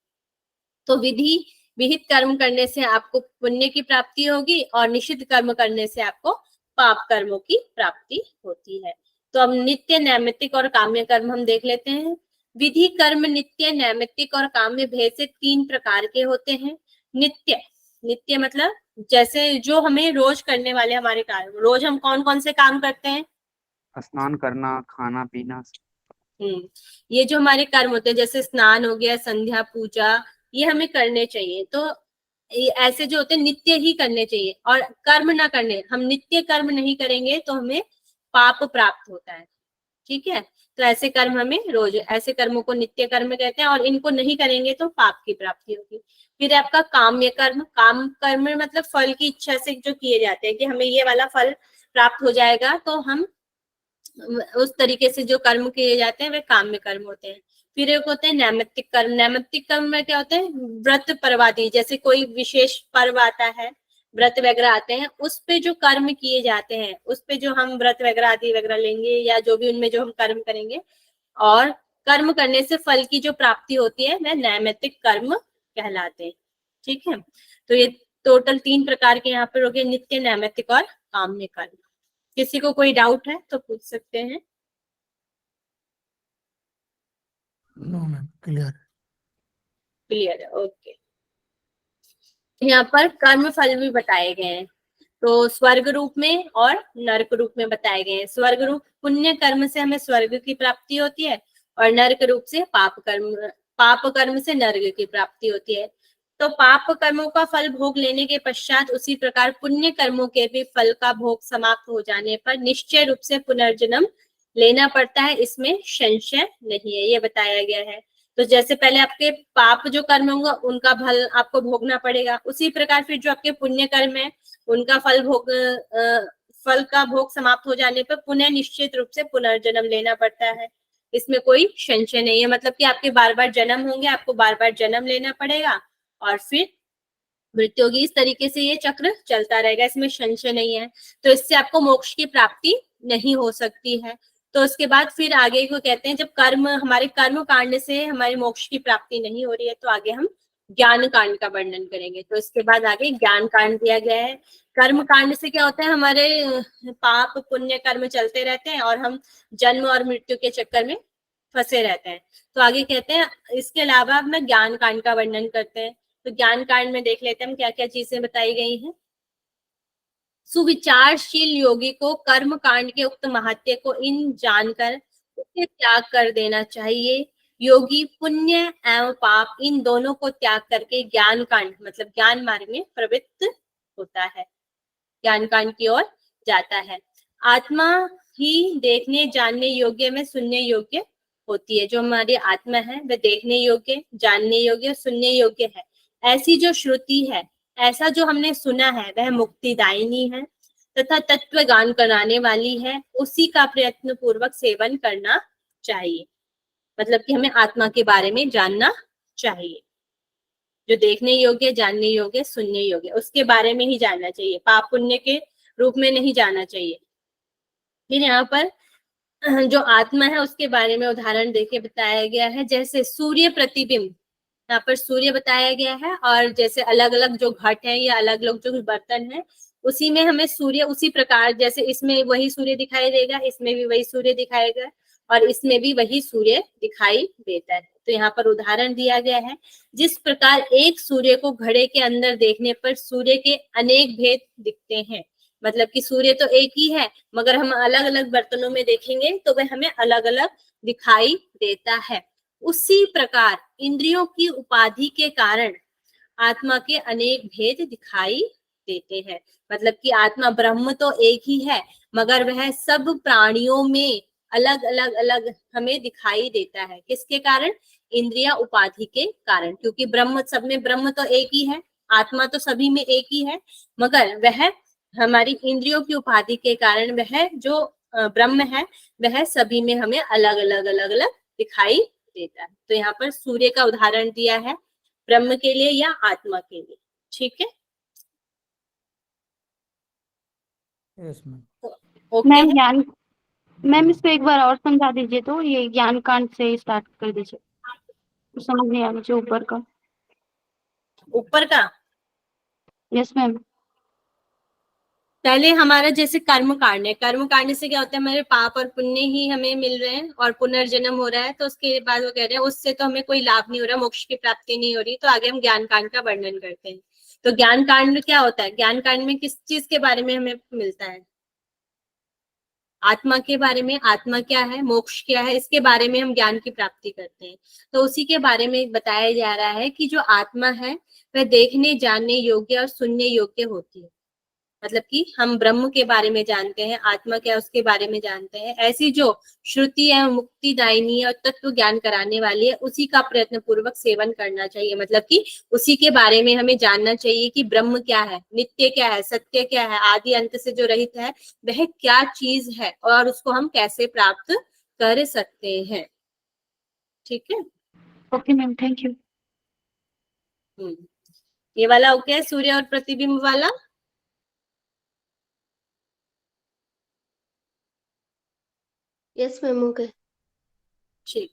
तो विधि विहित कर्म करने से आपको पुण्य की प्राप्ति होगी और निषिद्ध कर्म करने से आपको पाप कर्मों की प्राप्ति होती है। तो अब नित्य, नैमित्तिक और काम्य कर्म हम देख लेते हैं। विधि कर्म नित्य, नैमित्तिक और काम्य भेद से 3 प्रकार के होते हैं। नित्य, नित्य मतलब जैसे जो हमें रोज करने वाले हमारे कार्य, रोज हम कौन कौन से काम करते हैं? स्नान करना, खाना पीना। ये जो हमारे कर्म होते हैं, जैसे स्नान हो गया, संध्या पूजा, ये हमें करने चाहिए। तो ये ऐसे जो होते हैं नित्य ही करने चाहिए, और कर्म ना करने, हम नित्य कर्म नहीं करेंगे तो हमें पाप प्राप्त होता है। ठीक है, तो ऐसे कर्म हमें रोज, ऐसे कर्मों को नित्य कर्म कहते हैं, और इनको नहीं करेंगे तो पाप की प्राप्ति होगी। फिर आपका काम्य कर्म, काम कर्म मतलब फल की इच्छा से जो किए जाते हैं कि हमें ये वाला फल प्राप्त हो जाएगा, तो हम उस तरीके से जो कर्म किए जाते हैं वे काम्य कर्म होते हैं। फिर एक होते हैं नैमित्तिक कर्म। नैमित्तिक कर्म में क्या होते हैं? व्रत पर्वादि, जैसे कोई विशेष पर्व आता है, व्रत वगैरह आते हैं, उस पे जो कर्म किए जाते हैं, उस पे जो हम व्रत वगैरह आदि वगैरह लेंगे, या जो भी उनमें जो हम कर्म करेंगे, और कर्म करने से फल की जो प्राप्ति होती है वह नैमित्तिक कर्म कहलाते हैं। ठीक है, तो ये टोटल 3 प्रकार के यहाँ पर हो गए, नित्य, नैमित्तिक और काम्य कर्म। किसी को कोई डाउट है तो पूछ सकते हैं। No ma'am, clear. क्लियर है, ओके। यहाँ पर कर्म फल भी बताए गए हैं, तो स्वर्ग रूप में और नरक रूप में बताए गए हैं। स्वर्ग रूप पुण्य कर्म से हमें स्वर्ग की प्राप्ति होती है, और नरक रूप से पाप कर्म से नरक की प्राप्ति होती है। तो पाप कर्मों का फल भोग लेने के पश्चात उसी प्रकार पुण्य कर्मों के भी फल का भोग समाप्त हो जाने पर निश्चय रूप से पुनर्जन्म लेना पड़ता है, इसमें संशय नहीं है, ये बताया गया है। तो जैसे पहले आपके पाप जो कर्म होंगे उनका फल आपको भोगना पड़ेगा, उसी प्रकार फिर जो आपके पुण्य कर्म है उनका फल का भोग समाप्त हो जाने पर पुनः निश्चित रूप से पुनर्जन्म लेना पड़ता है, इसमें कोई संशय नहीं है। मतलब कि आपके बार बार जन्म होंगे, आपको बार बार जन्म लेना पड़ेगा और फिर मृत्यु होगी। इस तरीके से ये चक्र चलता रहेगा, इसमें संशय नहीं है। तो इससे आपको मोक्ष की प्राप्ति नहीं हो सकती है। तो उसके बाद फिर आगे को कहते हैं, जब हमारे कर्म कांड से हमारी मोक्ष की प्राप्ति नहीं हो रही है, तो आगे हम ज्ञान कांड का वर्णन करेंगे। तो इसके बाद आगे ज्ञान कांड दिया गया है। कर्म कांड से क्या होता है? हमारे पाप पुण्य कर्म चलते रहते हैं और हम जन्म और मृत्यु के चक्कर में फंसे रहते हैं। तो आगे कहते हैं इसके अलावा मैं ज्ञान कांड का वर्णन करते हैं। तो ज्ञान कांड में देख लेते हैं हम क्या क्या चीजें बताई गई हैं। सुविचारशील योगी को कर्म कांड के उक्त महत्व को इन जानकर उसे त्याग कर देना चाहिए। योगी पुण्य एवं पाप इन दोनों को त्याग करके ज्ञान कांड मतलब ज्ञान मार्ग में प्रवृत्त होता है, ज्ञान कांड की ओर जाता है। आत्मा ही देखने जानने योग्य में सुनने योग्य होती है। जो हमारी आत्मा है वह देखने योग्य, जानने योग्य, सुनने योग्य है। ऐसी जो श्रुति है, ऐसा जो हमने सुना है वह मुक्तिदायिनी है तथा तत्व गान कराने वाली है। उसी का प्रयत्न पूर्वक सेवन करना चाहिए। मतलब कि हमें आत्मा के बारे में जानना चाहिए, जो देखने योग्य, जानने योग्य, सुनने योग्य, उसके बारे में ही जानना चाहिए, पाप पुण्य के रूप में नहीं जानना चाहिए। फिर यहाँ पर जो आत्मा है उसके बारे में उदाहरण देके बताया गया है। जैसे सूर्य प्रतिबिंब, यहाँ पर सूर्य बताया गया है, और जैसे अलग अलग जो घट है या अलग अलग जो बर्तन है उसी में हमें सूर्य उसी प्रकार, जैसे इसमें वही सूर्य दिखाई देगा, इसमें भी वही सूर्य दिखाएगा, और इसमें भी वही सूर्य दिखाई देता है। तो यहाँ पर उदाहरण दिया गया है। जिस प्रकार एक सूर्य को घड़े के अंदर देखने पर सूर्य के अनेक भेद दिखते हैं, मतलब कि सूर्य तो एक ही है मगर हम अलग अलग बर्तनों में देखेंगे तो वह हमें अलग अलग दिखाई देता है। उसी प्रकार इंद्रियों की उपाधि के कारण आत्मा के अनेक भेद दिखाई देते हैं। मतलब कि आत्मा ब्रह्म तो एक ही है मगर वह सब प्राणियों में अलग अलग हमें दिखाई देता है। किसके कारण? इंद्रिया उपाधि के कारण। क्योंकि ब्रह्म सब में, ब्रह्म तो एक ही है, आत्मा तो सभी में एक ही है, मगर वह हमारी इंद्रियों की उपाधि के कारण वह जो ब्रह्म है वह सभी में हमें अलग अलग दिखाई देता है। तो यहाँ पर सूर्य का उदाहरण दिया है ब्रह्म के लिए या आत्मा के लिए। ठीक है, यस मैम। ओके मैम ज्ञान मैम इसको एक बार और समझा दीजिए, तो ये ज्ञान कांड से स्टार्ट कर दीजिए, समझ नहीं आ रहा मुझे ऊपर का। ऊपर का यस मैम। पहले हमारा जैसे कर्म कांड है, कर्म कांड से क्या होता है, हमारे पाप और पुण्य ही हमें मिल रहे हैं और पुनर्जन्म हो रहा है, तो उसके बाद वो कह रहे हैं उससे तो हमें कोई लाभ नहीं हो रहा, मोक्ष की प्राप्ति नहीं हो रही, तो आगे हम ज्ञान कांड का वर्णन करते हैं। तो ज्ञान कांड क्या होता है, ज्ञान कांड में किस चीज के बारे में हमें मिलता है, आत्मा के बारे में, आत्मा क्या है, मोक्ष क्या है, इसके बारे में हम ज्ञान की प्राप्ति करते हैं। तो उसी के बारे में बताया जा रहा है कि जो आत्मा है वह देखने जानने योग्य और सुनने योग्य होती है। मतलब कि हम ब्रह्म के बारे में जानते हैं, आत्मा क्या है उसके बारे में जानते हैं, ऐसी जो श्रुति है मुक्तिदायिनी और तत्व ज्ञान कराने वाली है, उसी का प्रयत्न पूर्वक सेवन करना चाहिए। मतलब कि उसी के बारे में हमें जानना चाहिए कि ब्रह्म क्या है, नित्य क्या है, सत्य क्या है, आदि अंत से जो रहित है वह क्या चीज है और उसको हम कैसे प्राप्त कर सकते हैं। ठीक है, ओके मैम, थैंक यू। ये वाला ओके है, सूर्य और प्रतिबिंब वाला। Yes ma'am, okay. ठीक,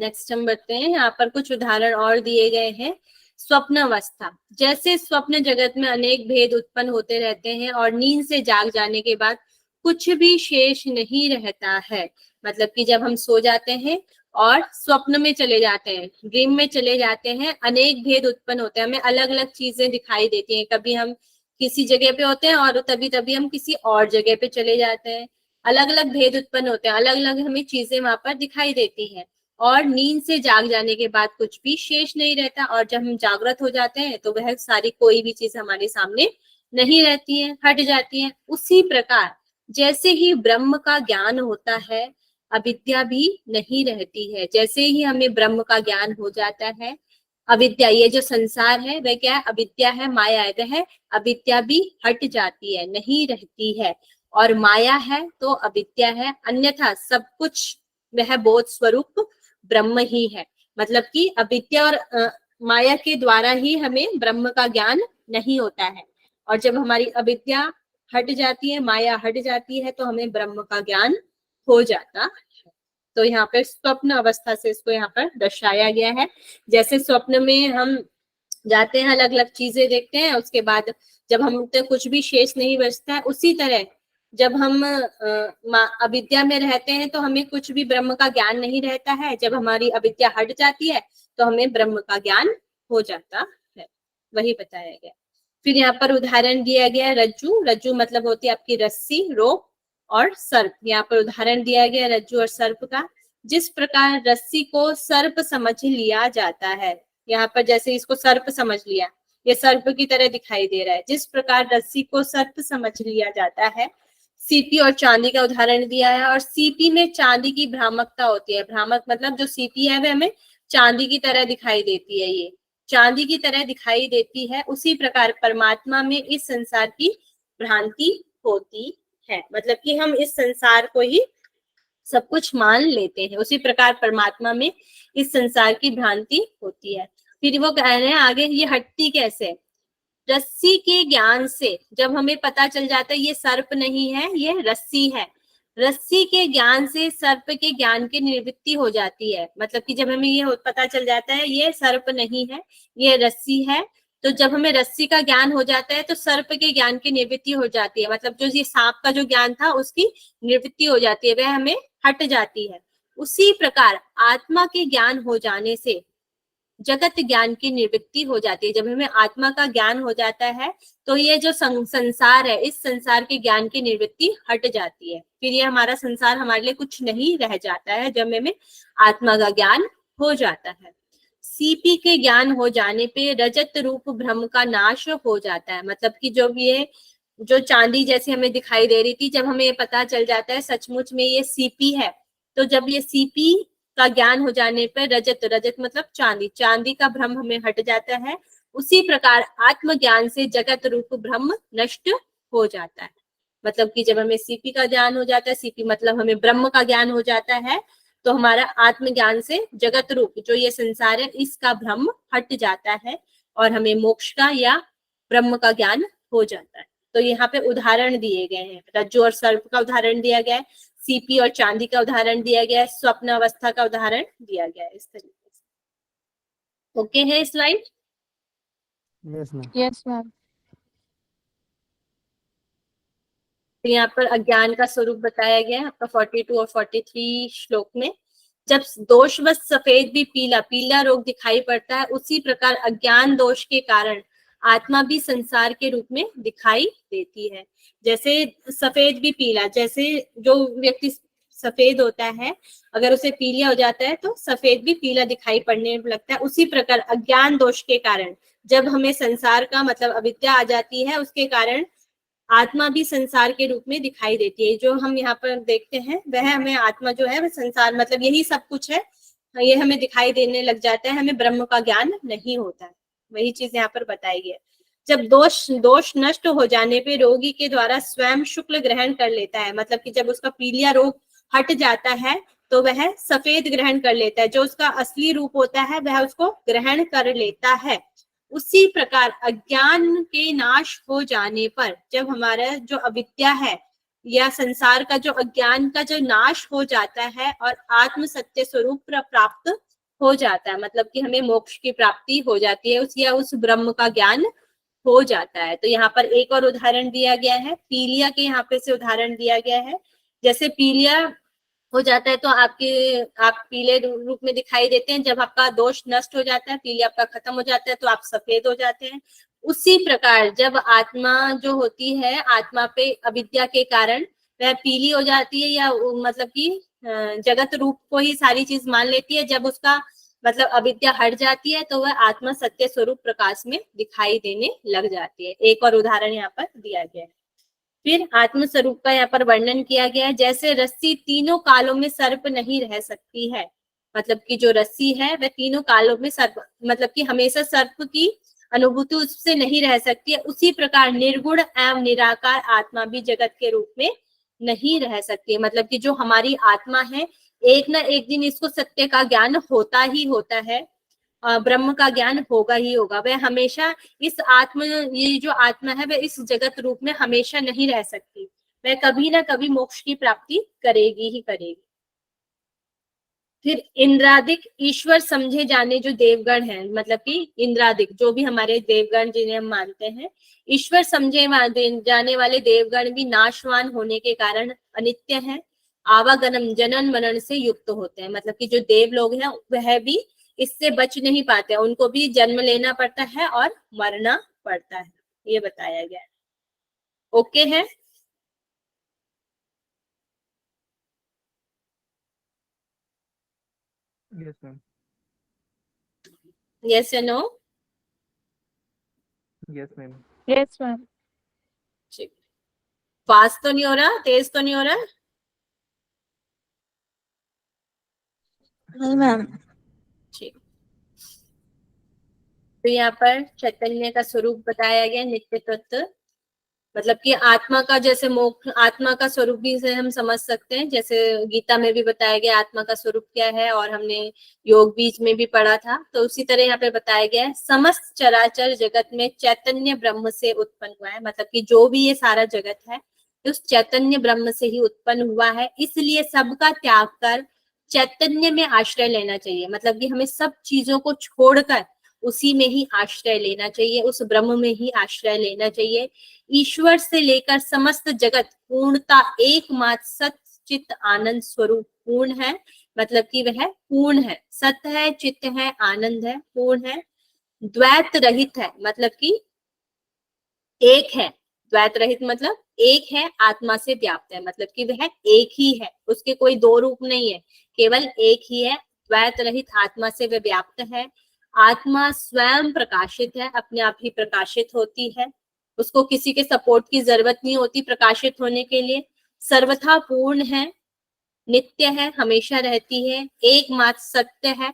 नेक्स्ट हम बढ़ते हैं। यहाँ पर कुछ उदाहरण और दिए गए हैं। स्वप्न अवस्था, जैसे स्वप्न जगत में अनेक भेद उत्पन्न होते रहते हैं और नींद से जाग जाने के बाद कुछ भी शेष नहीं रहता है। मतलब कि जब हम सो जाते हैं और स्वप्न में चले जाते हैं, ड्रीम में चले जाते हैं, अनेक भेद उत्पन्न होते हैं, हमें अलग अलग चीजें दिखाई देती हैं। कभी हम किसी जगह पे होते हैं और तभी हम किसी और जगह पे चले जाते हैं, अलग अलग भेद उत्पन्न होते हैं, अलग अलग हमें चीजें वहां पर दिखाई देती हैं। और नींद से जाग जाने के बाद कुछ भी शेष नहीं रहता, और जब हम जागृत हो जाते हैं तो वह सारी कोई भी चीज हमारे सामने नहीं रहती है, हट जाती है। उसी प्रकार जैसे ही ब्रह्म का ज्ञान होता है, अविद्या भी नहीं रहती है। जैसे ही हमें ब्रह्म का ज्ञान हो जाता है, अविद्या, ये जो संसार है वह क्या है, अविद्या है, माया है, वह अविद्या भी हट जाती है, नहीं रहती है। और माया है तो अविद्या है, अन्यथा सब कुछ वह बोध स्वरूप ब्रह्म ही है। मतलब कि अविद्या और माया के द्वारा ही हमें ब्रह्म का ज्ञान नहीं होता है, और जब हमारी अविद्या हट जाती है, माया हट जाती है, तो हमें ब्रह्म का ज्ञान हो जाता है। तो यहाँ पे स्वप्न अवस्था से इसको यहाँ पर दर्शाया गया है। जैसे स्वप्न में हम जाते हैं, अलग अलग चीजें देखते हैं, उसके बाद जब हम कुछ भी शेष नहीं बचता है, उसी तरह जब हम अविद्या में रहते हैं तो हमें कुछ भी ब्रह्म का ज्ञान नहीं रहता है। जब हमारी अविद्या हट जाती है तो हमें ब्रह्म का ज्ञान हो जाता है, वही बताया गया। फिर यहाँ पर उदाहरण दिया गया है रज्जु। रज्जु मतलब होती है आपकी रस्सी, रोप और सर्प। यहाँ पर उदाहरण दिया गया रज्जु और सर्प का। जिस प्रकार रस्सी को सर्प समझ लिया जाता है, यहाँ पर जैसे इसको सर्प समझ लिया, ये सर्प की तरह दिखाई दे रहा है। जिस प्रकार रस्सी को सर्प समझ लिया जाता है, सीपी और चांदी का उदाहरण दिया है। और सीपी में चांदी की भ्रामकता होती है। भ्रामक मतलब जो सीपी है वह हमें चांदी की तरह दिखाई देती है, ये चांदी की तरह दिखाई देती है। उसी प्रकार परमात्मा में इस संसार की भ्रांति होती है। मतलब कि हम इस संसार को ही सब कुछ मान लेते हैं, उसी प्रकार परमात्मा में इस संसार की भ्रांति होती है। फिर वो कह रहे हैं आगे, ये हटती कैसे, रस्सी के ज्ञान से जब हमें पता चल जाता है ये सर्प नहीं है, ये रस्सी है। रस्सी के ज्ञान से सर्प के ज्ञान की निवृत्ति हो जाती है। मतलब कि जब हमें ये पता चल जाता है ये सर्प नहीं है, ये रस्सी है, तो जब हमें रस्सी का ज्ञान हो जाता है तो सर्प के ज्ञान की निवृत्ति हो जाती है। मतलब जो ये सांप का जो ज्ञान था उसकी निवृत्ति हो जाती है, वह हमें हट जाती है। उसी प्रकार आत्मा के ज्ञान हो जाने से जगत ज्ञान की निवृत्ति हो जाती है। जब हमें आत्मा का ज्ञान हो जाता है तो ये जो संसार है, इस संसार के ज्ञान की निवृत्ति हट जाती है। फिर ये हमारा संसार हमारे लिए कुछ नहीं रह जाता है जब हमें आत्मा का ज्ञान हो जाता है। सीपी के ज्ञान हो जाने पे रजत रूप भ्रम का नाश हो जाता है। मतलब कि जो ये जो चांदी जैसे हमें दिखाई दे रही थी, जब हमें ये पता चल जाता है सचमुच में ये सीपी है, तो जब ये सीपी का ज्ञान हो जाने पर रजत, रजत मतलब चांदी, चांदी का भ्रम हमें हट जाता है। उसी प्रकार आत्मज्ञान से जगत रूप भ्रम नष्ट हो जाता है। मतलब कि जब हमें सीपी का ज्ञान हो जाता है, सीपी मतलब हमें ब्रह्म का ज्ञान हो जाता है, तो हमारा आत्मज्ञान से जगत रूप जो ये संसार है इसका भ्रम हट जाता है और हमें मोक्ष का या ब्रह्म का ज्ञान हो जाता है। तो यहाँ पे उदाहरण दिए गए हैं, रज्जु और सर्प का उदाहरण दिया गया है। सीपी और चांदी का उदाहरण दिया गया है, स्वप्न अवस्था का उदाहरण दिया गया है, इस तरीके से। ओके है slide? Yes, ma'am. Yes ma'am. तो यहाँ पर अज्ञान का स्वरूप बताया गया है आपका 42 और 43 श्लोक में। जब दोषवश सफेद भी पीला, पीला रोग दिखाई पड़ता है, उसी प्रकार अज्ञान दोष के कारण आत्मा भी संसार के रूप में दिखाई देती है। जैसे सफेद भी पीला, जैसे जो व्यक्ति सफेद होता है अगर उसे पीलिया हो जाता है तो सफेद भी पीला दिखाई पड़ने लगता है, उसी प्रकार अज्ञान दोष के कारण जब हमें संसार का मतलब अविद्या आ जाती है, उसके कारण आत्मा भी संसार के रूप में दिखाई देती है। जो हम यहाँ पर देखते हैं वह हमें आत्मा जो है वह संसार मतलब यही सब कुछ है, ये हमें दिखाई देने लग जाता है, हमें ब्रह्म का ज्ञान नहीं होता है। वही चीज यहाँ पर बताई गई है। जब दोष नष्ट हो जाने पे रोगी के द्वारा स्वयं शुक्ल ग्रहण कर लेता है, मतलब कि जब उसका पीलिया रोग हट जाता है तो वह सफेद ग्रहण कर लेता है, जो उसका असली रूप होता है वह उसको ग्रहण कर लेता है। उसी प्रकार अज्ञान के नाश हो जाने पर जब हमारा जो अविद्या है या संसार का जो अज्ञान का जो नाश हो जाता है और आत्म सत्य स्वरूप प्राप्त हो जाता है, मतलब कि हमें मोक्ष की प्राप्ति हो जाती है, उस ब्रह्म का ज्ञान हो जाता है। तो यहाँ पर एक और उदाहरण दिया गया है, पीलिया के यहाँ पे से उदाहरण दिया गया है। जैसे पीलिया हो जाता है तो आप पीले रूप में दिखाई देते हैं, जब आपका दोष नष्ट हो जाता है, पीलिया आपका खत्म हो जाता है तो आप सफेद हो जाते हैं। उसी प्रकार जब आत्मा जो होती है, आत्मा पे अविद्या के कारण वह पीली हो जाती है या मतलब कि जगत रूप को ही सारी चीज मान लेती है, जब उसका मतलब अविद्या हट जाती है तो वह आत्मा सत्य स्वरूप प्रकाश में दिखाई देने लग जाती है। एक और उदाहरण यहाँ पर दिया गया है। फिर आत्म स्वरूप का यहाँ पर वर्णन किया गया है। जैसे रस्सी तीनों कालों में सर्प नहीं रह सकती है, मतलब कि जो रस्सी है वह तीनों कालों में सर्प मतलब कि हमेशा सर्प की अनुभूति उससे नहीं रह सकती है, उसी प्रकार निर्गुण एवं निराकार आत्मा भी जगत के रूप में नहीं रह सकती है। मतलब कि जो हमारी आत्मा है एक ना एक दिन इसको सत्य का ज्ञान होता ही होता है, ब्रह्म का ज्ञान होगा ही होगा। वह हमेशा इस ये जो आत्मा है वह इस जगत रूप में हमेशा नहीं रह सकती, वह कभी ना कभी मोक्ष की प्राप्ति करेगी ही करेगी। फिर इंद्रादिक ईश्वर समझे जाने जो देवगण हैं, मतलब कि इंद्रादिक जो भी हमारे देवगण जिन्हें हम मानते हैं, ईश्वर समझे जाने वाले देवगण भी नाशवान होने के कारण अनित्य हैं, आवागमन जनन मनन से युक्त होते हैं। मतलब कि जो देव लोग हैं वह भी इससे बच नहीं पाते, उनको भी जन्म लेना पड़ता है और मरना पड़ता है, ये बताया गया है। ओके है? Yes, ma'am. यस या no? Yes, ma'am. Yes ma'am. ठीक, फास्ट तो नहीं हो रहा, तेज तो नहीं हो रहा? नहीं मैम। ठीक, तो यहाँ पर चैतन्य का स्वरूप बताया गया, नित्य तत्व, मतलब कि आत्मा का जैसे मोक्ष, आत्मा का स्वरूप भी से हम समझ सकते हैं, जैसे गीता में भी बताया गया आत्मा का स्वरूप क्या है, और हमने योग बीज में भी पढ़ा था, तो उसी तरह यहाँ पे बताया गया है समस्त चराचर जगत में चैतन्य ब्रह्म से उत्पन्न हुआ है। मतलब कि जो भी ये सारा जगत है उस चैतन्य ब्रह्म से ही उत्पन्न हुआ है, इसलिए सबका त्याग कर चैतन्य में आश्रय लेना चाहिए। मतलब कि हमें सब चीजों को छोड़कर उसी में ही आश्रय लेना चाहिए, उस ब्रह्म में ही आश्रय लेना चाहिए। ईश्वर से लेकर समस्त जगत पूर्णता एकमात्र सत्य चित्त आनंद स्वरूप पूर्ण है। मतलब कि वह पूर्ण है, सत्य है, चित्त है, आनंद है, पूर्ण है, द्वैत रहित है, मतलब कि एक है। द्वैत रहित मतलब एक है, आत्मा से व्याप्त है, मतलब कि वह एक ही है, उसके कोई दो रूप नहीं है, केवल एक ही है। द्वैत रहित आत्मा से वह व्याप्त है। आत्मा स्वयं प्रकाशित है, अपने आप ही प्रकाशित होती है, उसको किसी के सपोर्ट की जरूरत नहीं होती प्रकाशित होने के लिए। सर्वथा पूर्ण है, नित्य है, हमेशा रहती है, एकमात्र सत्य है,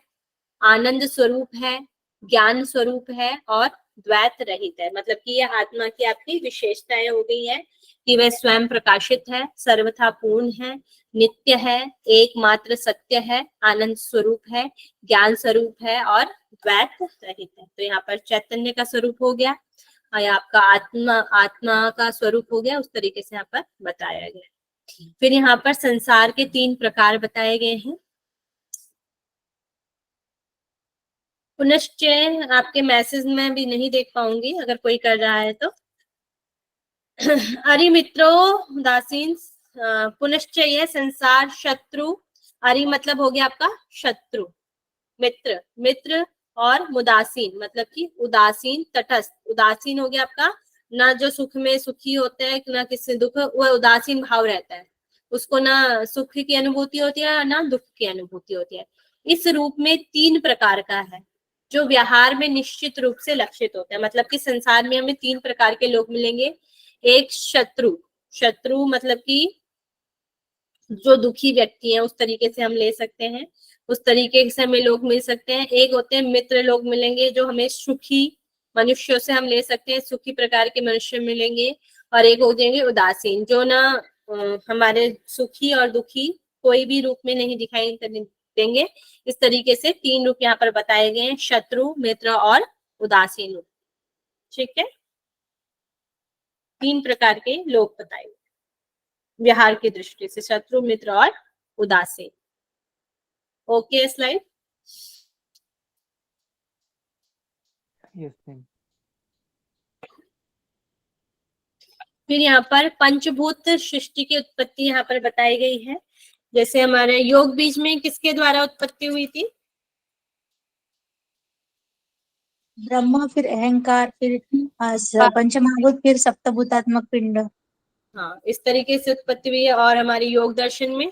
आनंद स्वरूप है, ज्ञान स्वरूप है और द्वैत रहित है। मतलब कि यह आत्मा की आपकी विशेषताएं हो गई है कि वह स्वयं प्रकाशित है, सर्वथा पूर्ण है, नित्य है, एकमात्र सत्य है, आनंद स्वरूप है, ज्ञान स्वरूप है और द्वैत रहित है। तो यहाँ पर चैतन्य का स्वरूप हो गया और आपका आत्मा का स्वरूप हो गया, उस तरीके से यहाँ पर बताया गया। फिर यहाँ पर संसार के 3 प्रकार बताए गए हैं। पुनश्चय आपके मैसेज में भी नहीं देख पाऊंगी अगर कोई कर रहा है तो। अरि मित्रो दासीन पुनश्चय संसार शत्रु। अरि मतलब हो गया आपका शत्रु, मित्र मित्र और मुदासीन मतलब कि उदासीन तटस्थ। उदासीन हो गया आपका ना जो सुख में सुखी होता है ना किसी दुख, वह उदासीन भाव रहता है, उसको ना सुख की अनुभूति होती है ना दुख की अनुभूति होती है। इस रूप में 3 प्रकार का है जो व्यवहार में निश्चित रूप से लक्षित होता है। मतलब कि संसार में हमें 3 प्रकार के लोग मिलेंगे। एक शत्रु, शत्रु मतलब कि जो दुखी व्यक्ति है उस तरीके से हम ले सकते हैं, उस तरीके से हमें लोग मिल सकते हैं। एक होते हैं मित्र लोग मिलेंगे जो हमें सुखी मनुष्यों से हम ले सकते हैं, सुखी प्रकार के मनुष्य मिलेंगे। और एक हो जाएंगे उदासीन जो ना हमारे सुखी और दुखी कोई भी रूप में नहीं दिखाई देंगे। इस तरीके से 3 रूप यहाँ पर बताए गए हैं, शत्रु, मित्र और उदासीन रूप। ठीक है, 3 प्रकार के लोग बताए गए व्यवहार की दृष्टि से, शत्रु, मित्र और उदासीन। Okay slide. Yes ma'am. फिर यहाँ पर पंचभूत सृष्टि की उत्पत्ति यहाँ पर बताई गई है। जैसे हमारे योग बीज में किसके द्वारा उत्पत्ति हुई थी? ब्रह्म, फिर अहंकार, फिर पंचमहाभूत, फिर सप्तभूतात्मक पिंड। हाँ, इस तरीके से उत्पत्ति हुई है। और हमारे योग दर्शन में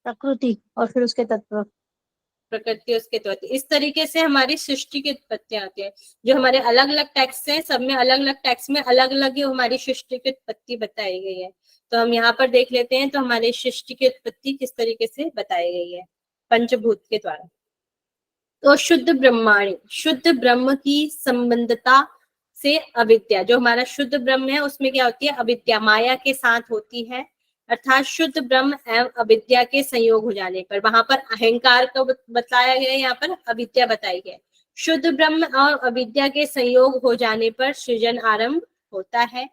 प्रकृति और फिर उसके तत्व। प्रकृति उसके तत्व। इस तरीके से हमारी सृष्टि की उत्पत्ति आती है। जो हमारे अलग अलग टेक्स्ट हैं, सब में अलग अलग टेक्स्ट में अलग अलग हमारी सृष्टि की उत्पत्ति बताई गई है। तो हम यहाँ पर देख लेते हैं तो हमारी सृष्टि की उत्पत्ति किस तरीके से बताई गई है पंचभूत के द्वारा। तो शुद्ध ब्रह्माणी, शुद्ध ब्रह्म की संबंधता से अविद्या, जो हमारा शुद्ध ब्रह्म है उसमें क्या होती है? अविद्या माया के साथ होती है। अर्थात शुद्ध ब्रह्म एवं अविद्या के संयोग हो जाने पर, वहां पर अहंकार को बताया गया, यहाँ पर अविद्या बताई गई। शुद्ध ब्रह्म और अविद्या के संयोग हो जाने पर सृजन आरंभ होता है।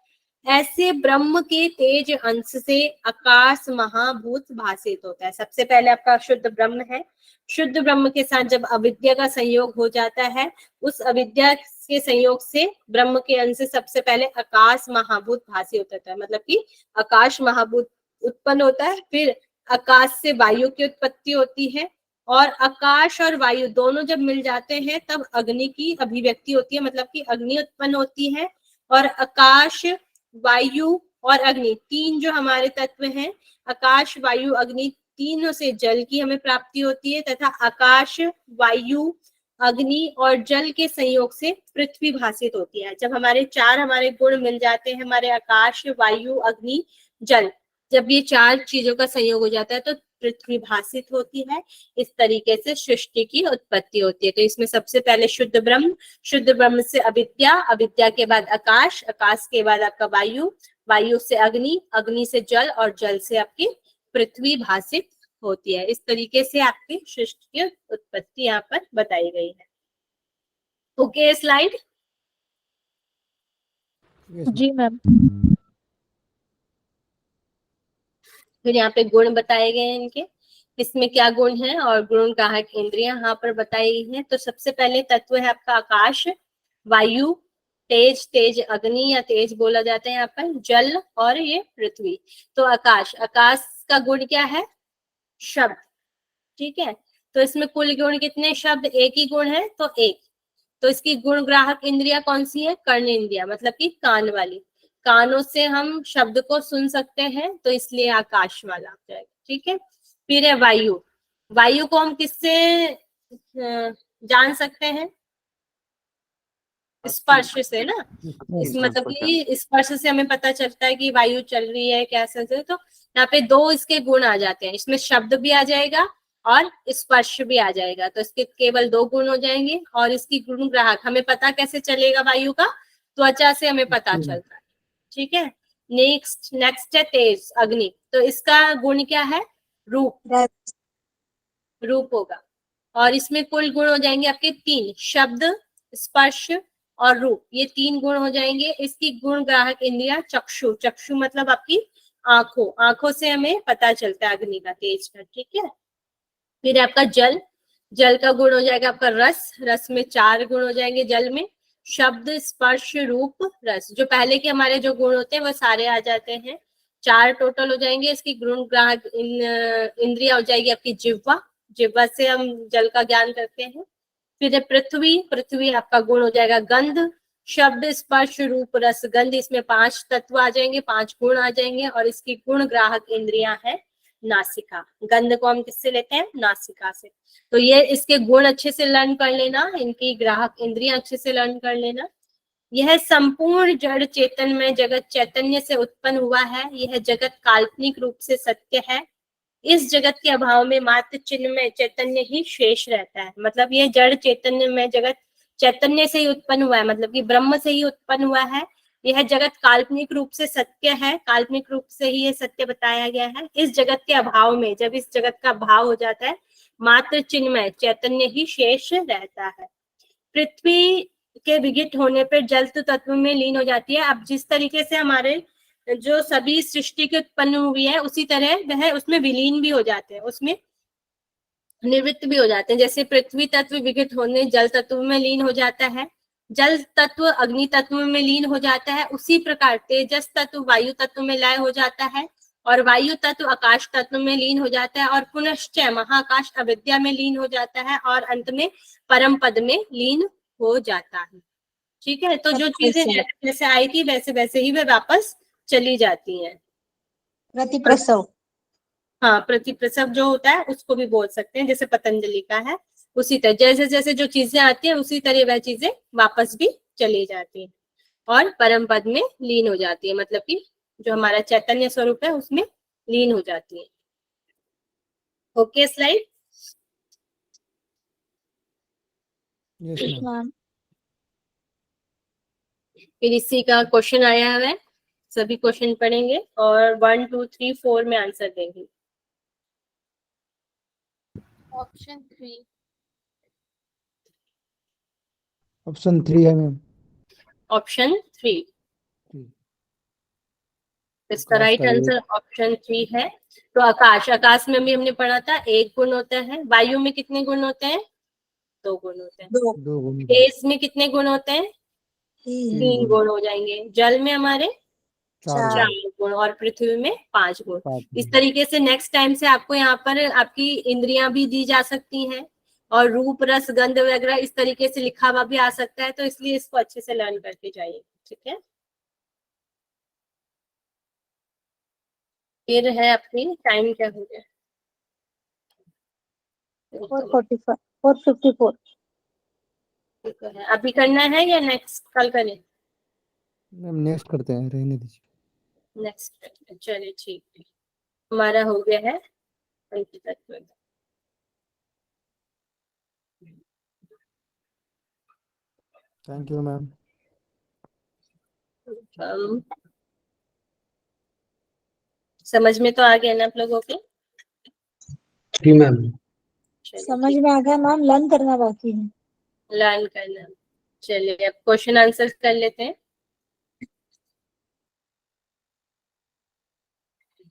ऐसे ब्रह्म के तेज अंश से आकाश महाभूत भासित होता है। सबसे पहले आपका शुद्ध ब्रह्म है, शुद्ध ब्रह्म के साथ जब अविद्या का संयोग हो जाता है, उस अविद्या के संयोग से ब्रह्म के अंश से सबसे पहले आकाश महाभूत भासित होता है। मतलब कि आकाश महाभूत उत्पन्न होता है। फिर आकाश से वायु की उत्पत्ति होती है और आकाश और वायु दोनों जब मिल जाते हैं तब अग्नि की अभिव्यक्ति होती है। मतलब कि अग्नि उत्पन्न होती है। और आकाश, वायु और अग्नि, 3 जो हमारे तत्व हैं, आकाश, वायु, अग्नि, तीनों से जल की हमें प्राप्ति होती है। तथा आकाश, वायु, अग्नि और जल के संयोग से पृथ्वी भासित होती है। जब हमारे 4 हमारे गुण मिल जाते हैं, हमारे आकाश, वायु, अग्नि, जल, जब ये 4 चीजों का संयोग हो जाता है तो पृथ्वी भासित होती है। इस तरीके से सृष्टि की उत्पत्ति होती है। तो इसमें सबसे पहले शुद्ध ब्रह्म, शुद्ध ब्रह्म से अविद्या, अविद्या के बाद आकाश, आकाश के बाद आपका वायु, वायु से अग्नि, अग्नि से जल और जल से आपकी पृथ्वी भासित होती है। इस तरीके से आपकी सृष्टि की उत्पत्ति यहाँ पर बताई गई है। Okay slide. जी मैम। फिर यहाँ पे गुण बताए गए हैं इनके, इसमें क्या गुण है और गुण ग्राहक इंद्रियां यहाँ पर बताई गई हैं। तो सबसे पहले तत्व है आपका आकाश, वायु, तेज, तेज अग्नि या तेज बोला जाता है यहाँ पर, जल और ये पृथ्वी। तो आकाश, आकाश का गुण क्या है? शब्द। ठीक है, तो इसमें कुल गुण कितने? शब्द एक ही गुण है तो 1। तो इसकी गुण ग्राहक इंद्रिया कौन सी है? कर्ण इंद्रिया, मतलब कि कान वाली। कानों से हम शब्द को सुन सकते हैं तो इसलिए आकाश वाला आ जाएगा। ठीक है, फिर है वायु। वायु को हम किससे जान सकते हैं? स्पर्श से ना। इस मतलब कि स्पर्श से हमें पता चलता है कि वायु चल रही है कैसे। तो यहाँ पे 2 इसके गुण आ जाते हैं, इसमें शब्द भी आ जाएगा और स्पर्श भी आ जाएगा। तो इसके केवल 2 गुण हो जाएंगे। और इसकी गुण ग्राहक हमें पता कैसे चलेगा वायु का? त्वचा से हमें पता चलता है। ठीक है, नेक्स्ट है तेज, अग्नि। तो इसका गुण क्या है? रूप, रूप होगा। और इसमें कुल गुण हो जाएंगे आपके 3, शब्द, स्पर्श और रूप, ये 3 गुण हो जाएंगे। इसकी गुण ग्राहक इंद्रिया चक्षु, चक्षु मतलब आपकी आंखों, आंखों से हमें पता चलता है अग्नि का, तेज का, ठीक है। फिर आपका जल, जल का गुण हो जाएगा आपका रस, रस में 4 गुण हो जाएंगे जल में। शब्द, स्पर्श, रूप, रस, जो पहले के हमारे जो गुण होते हैं वो सारे आ जाते हैं, 4 टोटल हो जाएंगे। इसकी गुण ग्राहक इंद्रिया हो जाएगी आपकी जिह्वा, जिह्वा से हम जल का ज्ञान करते हैं। फिर है पृथ्वी, पृथ्वी आपका गुण हो जाएगा गंध, शब्द, स्पर्श, रूप, रस, गंध, इसमें 5 तत्व आ जाएंगे, 5 गुण आ जाएंगे। और इसकी गुण ग्राहक इंद्रियां है नासिका, गंध को हम किससे लेते हैं, नासिका से। तो ये इसके गुण अच्छे से लर्न कर लेना, इनकी ग्राहक इंद्रियां अच्छे से लर्न कर लेना। यह संपूर्ण जड़ चेतन में जगत चैतन्य से उत्पन्न हुआ है, यह जगत काल्पनिक रूप से सत्य है, इस जगत के अभाव में मात्र चिन्मय चैतन्य ही शेष रहता है। मतलब ये जड़ चैतन्य में जगत चैतन्य से ही उत्पन्न हुआ है, मतलब कि ब्रह्म से ही उत्पन्न हुआ है। यह जगत काल्पनिक रूप से सत्य है, काल्पनिक रूप से ही ये सत्य बताया गया है। इस जगत के अभाव में, जब इस जगत का अभाव हो जाता है, मात्र चिन्मय चैतन्य ही शेष रहता है। पृथ्वी के विघटित होने पर जल तत्व में लीन हो जाती है। अब जिस तरीके से हमारे जो सभी सृष्टि की उत्पन्न हुई है, उसी तरह वह उसमें विलीन भी हो जाते हैं, उसमें निवृत्त भी हो जाते हैं। जैसे पृथ्वी तत्व विघटित होने जल तत्व में लीन हो जाता है, जल तत्व अग्नि तत्व में लीन हो जाता है, उसी प्रकार तेजस तत्व वायु तत्व में लय हो जाता है, और वायु तत्व आकाश तत्व में लीन हो जाता है, और पुनश्च महाकाश अविद्या में लीन हो जाता है, और अंत में परम पद में लीन हो जाता है। ठीक है, तो जो चीजें जैसे जैसे आई थी वैसे वैसे ही वे वापस चली जाती हैं। प्रतिप्रसव। हाँ, प्रतिप्रसव जो होता है उसको भी बोल सकते हैं, जैसे पतंजलि का है, उसी तरह जैसे जैसे जो चीजें आती हैं उसी तरह वह चीजें वापस भी चली जाती हैं और परम पद में लीन हो जाती है, मतलब कि जो हमारा चैतन्य स्वरूप है उसमें लीन हो जाती है। Okay, slide. Yes ma'am. Ma'am फिर इसी का क्वेश्चन आया है, सभी क्वेश्चन पढ़ेंगे और 1 2 3 4 में आंसर देंगे। ऑप्शन 3, ऑप्शन 3 है मैम। ऑप्शन 3 इसका आकाश राइट का आंसर ऑप्शन 3 है। तो आकाश, आकाश में भी हमने पढ़ा था 1 गुण होता है। वायु में कितने गुण होते हैं, 2 गुण होते हैं। 2 गुण। तेज में कितने गुण होते हैं, 3 3 गुण हो जाएंगे। जल में हमारे 4 4 गुण। गुण, और पृथ्वी में 5 गुण। 5 इस तरीके से नेक्स्ट टाइम से आपको यहाँ पर आपकी इंद्रियां भी दी जा सकती हैं, और रूप रस गंध वगैरह इस तरीके से लिखा हुआ भी आ सकता है, तो इसलिए इसको अच्छे से लर्न करके जाइए। ठीक है, फिर है अपनी टाइम क्या हो गया, 445 454। ठीक है, अभी करना है या नेक्स्ट कल करें? मैम नेक्स्ट करते हैं, रहने दीजिए। नेक्स्ट, चलिए ठीक है, हमारा हो गया है 20 तक। Thank you ma'am. समझ में तो आ गया ना आप लोगों के? जी मैम। चलिए समझ ठीक, में आ गया मैम, लर्न करना बाकी है। लर्न करना। चलिए अब क्वेश्चन आंसर कर लेते हैं।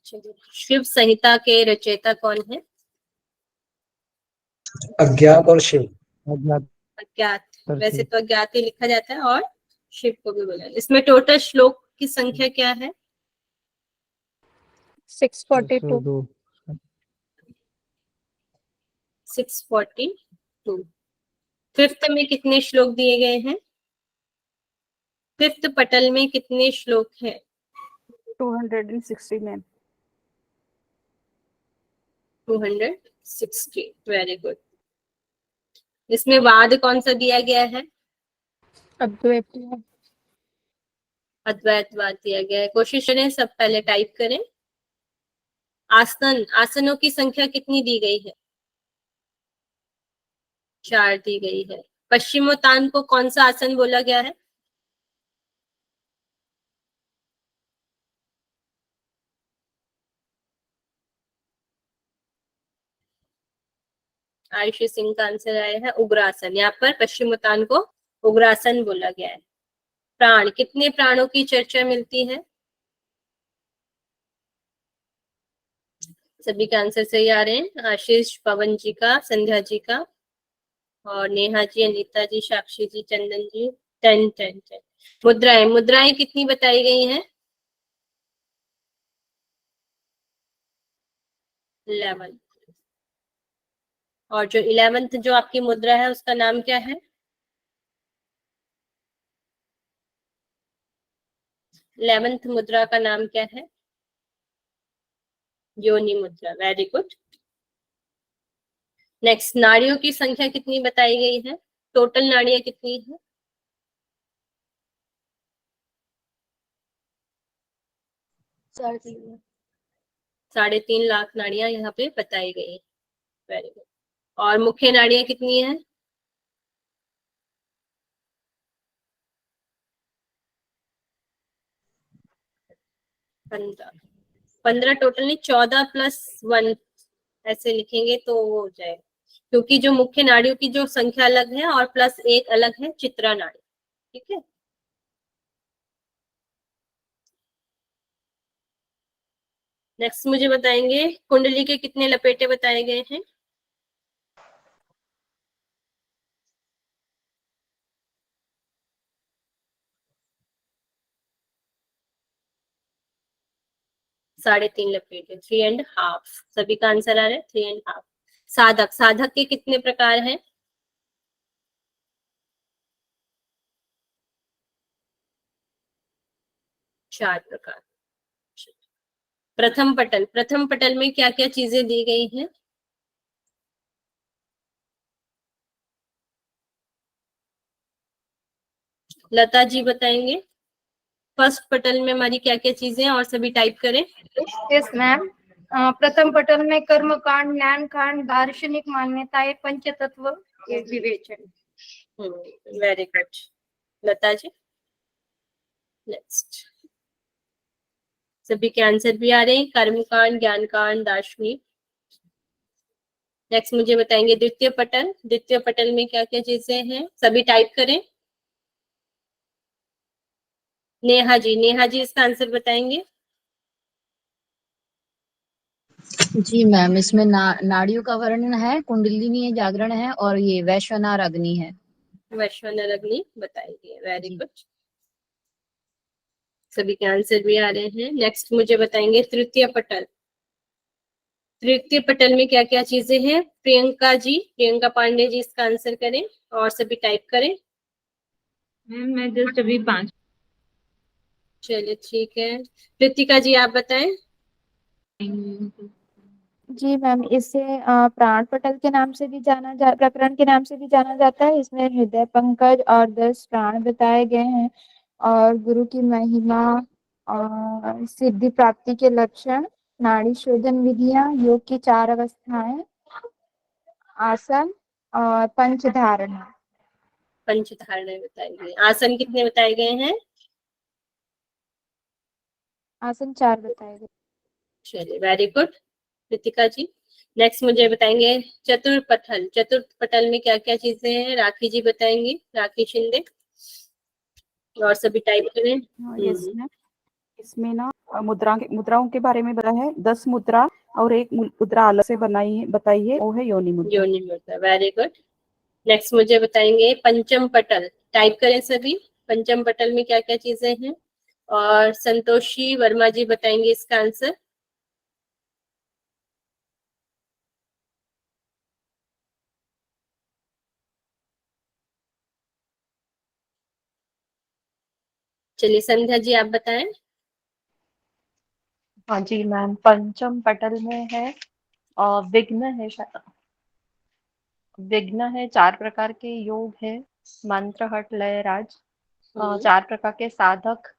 चलिए, शिव संहिता के रचयिता कौन है? अज्ञात और शिव। अज्ञात अज्ञात, तर वैसे शिव। तो अज्ञात ही लिखा जाता है, और शिव को भी बोला। इसमें टोटल श्लोक की संख्या क्या है? 642। 2। 642। फिफ्थ में कितने श्लोक दिए गए हैं? फिफ्थ पटल में कितने श्लोक हैं? 260 मैम। 260, very good. इसमें वाद कौन सा दिया गया है? अद्वैत। अद्वैतवाद दिया गया है। कोशिश करें सब पहले टाइप करें। आसन, आसनों की संख्या कितनी दी गई है? 4 दी गई है। पश्चिमोत्तान को कौन सा आसन बोला गया है? आयुषी सिंह का आंसर आया है उग्रासन। यहाँ पर पश्चिमोत्तान को उग्रासन बोला गया है। प्राण, कितने प्राणों की चर्चा मिलती है? सभी का आंसर सही आ रहे हैं। आशीष, पवन जी का, संध्या जी का, और नेहा जी, अनीता जी, साक्षी जी, चंदन जी। 10 10 10। मुद्राएं, मुद्राएं कितनी बताई गई हैं? 11। और जो 11th जो आपकी मुद्रा है उसका नाम क्या है? 11th मुद्रा का नाम क्या है? योनि मुद्रा। Very good. नेक्स्ट, नाड़ियों की संख्या कितनी बताई गई है? टोटल नाड़ियां कितनी है? 3.5 3.5 लाख नाड़ियां यहाँ पे बताई गई है। Very good. और मुख्य नाड़ियां कितनी है? 15। 15 टोटल नहीं, 14 + 1 ऐसे लिखेंगे तो वो हो जाएगा, क्योंकि जो मुख्य नाड़ियों की जो संख्या अलग है और +1 अलग है चित्रा नाड़ी। ठीक है। नेक्स्ट मुझे बताएंगे कुंडली के कितने लपेटे बताए गए हैं? साढ़े 3 लपेटे, 3.5। सभी का आंसर आ रहा है 3.5। साधक, साधक के कितने प्रकार हैं? चार प्रकार। प्रथम पटल, प्रथम पटल में क्या क्या चीजें दी गई हैं? लता जी बताएंगे। फर्स्ट पटल में हमारी क्या क्या चीजें हैं, और सभी टाइप करें। Yes ma'am. प्रथम पटल में कर्म कांड, ज्ञान कांड, दार्शनिक मान्यताएं, पंच तत्व, विवेचन। Very good Lata ji. Next, सभी के आंसर भी आ रहे हैं। कर्म कांड, ज्ञान कांड, दार्शनिक। नेक्स्ट मुझे बताएंगे द्वितीय पटल, द्वितीय पटल में क्या क्या चीजें हैं, सभी टाइप करें। नेहा जी, नेहा जी इसका आंसर बताएंगे। जी मैम, इसमें नाड़ियों का वर्णन है, कुंडलिनी जागरण है और ये वैश्वनार अग्नि है। वैश्वानर अग्नि बताएंगे। वेरी जी। गुड। सभी के आंसर भी आ रहे हैं। नेक्स्ट मुझे बताएंगे तृतीय पटल, तृतीय पटल में क्या क्या चीजें हैं। प्रियंका जी, प्रियंका पांडे जी इसका आंसर करें और सभी टाइप करें। मैम मैं जस्ट अभी 5। चलिए ठीक है। कृतिका जी आप बताएं। जी मैम, इसे प्राण पटल के नाम से भी प्रकरण के नाम से भी जाना जाता है। इसमें हृदय पंकज और 10 प्राण बताए गए हैं, और गुरु की महिमा और सिद्धि प्राप्ति के लक्षण, नाड़ी शोधन विधियां, योग की 4 अवस्थाएं, आसन और पंच धारणा। पंच धारणाएं बताई गई। आसन कितने बताए गए हैं? आसन 4 बताए गए। चलिए वेरी गुड कृतिका जी। नेक्स्ट मुझे बताएंगे चतुर्थ पटल, चतुर्थ पटल में क्या क्या चीजें हैं, राखी जी बताएंगी, राखी शिंदे, और सभी टाइप करें। यस मैम, इसमें ना मुद्राओं के बारे में बताया है। 10 मुद्रा और एक मुद्रा अलग से बताई है, वो है योनि मुद्रा। योनि मुद्रा। Very good. नेक्स्ट मुझे बताएंगे पंचम पटल, टाइप करें सभी। पंचम पटल में क्या क्या चीजें हैं, और संतोषी वर्मा जी बताएंगे इसका आंसर। चलिए संध्या जी आप बताएं। हाँ जी मैम, पंचम पटल में है विघ्न है, विघ्न है, 4 प्रकार के योग है, मंत्र, हठ, लय, राज, 4 प्रकार के साधक,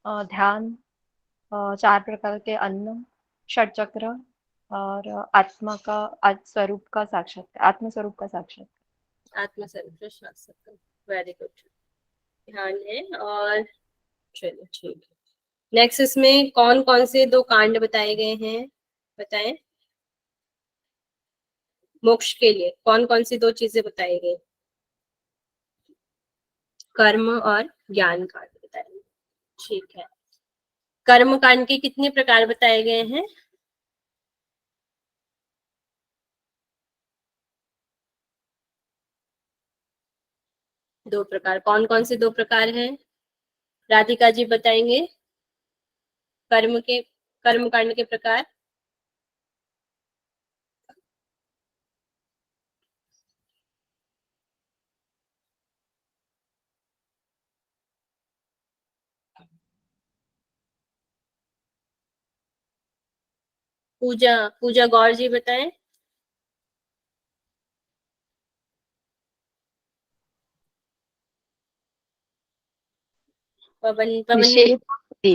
ध्यान, 4 प्रकार के अन्न, षट चक्र, और आत्मा का स्वरूप का साक्षात्कार, आत्म स्वरूप का साक्षात्कार। आत्म स्वरूप। वेरी गुड, ध्यान है। और चलिए ठीक है। नेक्स्ट इसमें कौन कौन से 2 कांड बताए गए हैं, बताएं। मोक्ष के लिए कौन कौन सी 2 चीजें बताई गई। कर्म और ज्ञान कांड बताएंगे। ठीक है, कर्म कांड के कितने प्रकार बताए गए हैं? दो प्रकार। कौन कौन से दो प्रकार हैं? राधिका जी बताएंगे कर्म कांड के प्रकार। पूजा पूजा गौर जी बताएं। पवन निषेध विधि।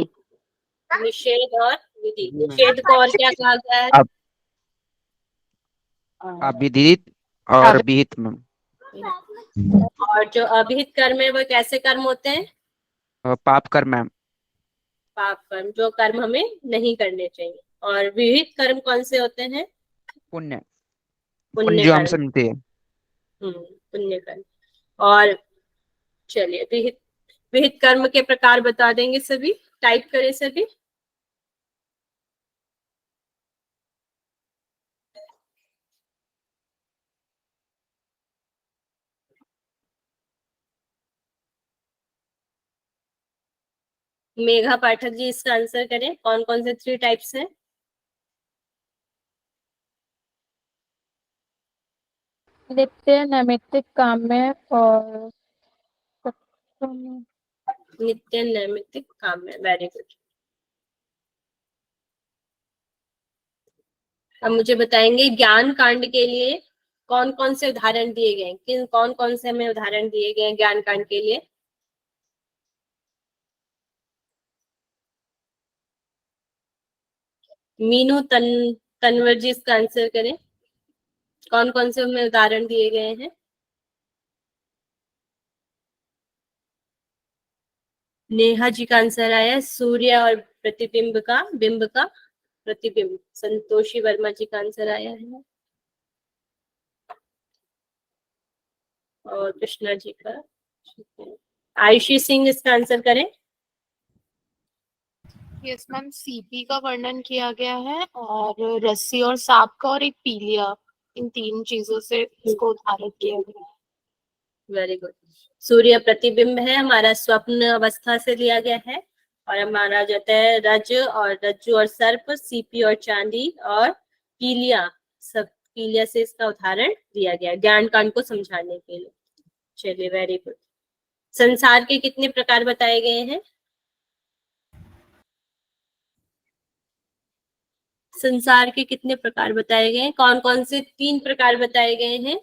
निषेध और विधि। जी मैम। निषेध को और क्या कहा गया है? अब अविदित और विहित मैम। और जो अभिहित कर्म है वो कैसे कर्म होते हैं? पाप कर्म मैम। पाप कर्म, जो कर्म हमें नहीं करने चाहिए। और विहित कर्म कौन से होते हैं? पुण्य पुण्य जो हम कर्म। सुनते हैं। पुण्य कर्म। और चलिए विहित विहित कर्म के प्रकार बता देंगे सभी, टाइप करें सभी। मेघा पाठक जी इसका आंसर करें, कौन कौन से 3 टाइप्स हैं? नित्य, नैमित्तिक, काम्य और नित्य, नैमित्तिक, काम्य। Very good. अब मुझे बताएंगे ज्ञान कांड के लिए कौन कौन से उदाहरण दिए गए, किन कौन कौन से हमें उदाहरण दिए गए ज्ञान कांड के लिए? मीनू तनवर जी इसका आंसर करें, कौन कौन से हमें उदाहरण दिए गए हैं? नेहा जी का आंसर आया सूर्य और प्रतिबिंब का, बिंब का प्रतिबिंब। संतोषी वर्मा जी का आंसर आया है, और कृष्णा जी का। आयुषी सिंह इसका आंसर करें। यस मैम, सीपी का वर्णन किया गया है और रस्सी और सांप का और एक पीलिया, इन 3 चीजों से इसको उदाहरण किया गया है। Very good. सूर्य प्रतिबिंब है, हमारा स्वप्न अवस्था से लिया गया है। और हमारा जो है रज और रज्जु और सर्प, सीपी और चांदी, और पीलिया, सब पीलिया से इसका उदाहरण दिया गया ज्ञान कांड को समझाने के लिए। चलिए वेरी गुड। संसार के कितने प्रकार बताए गए हैं? संसार के कितने प्रकार बताए गए हैं? कौन कौन से 3 प्रकार बताए गए हैं?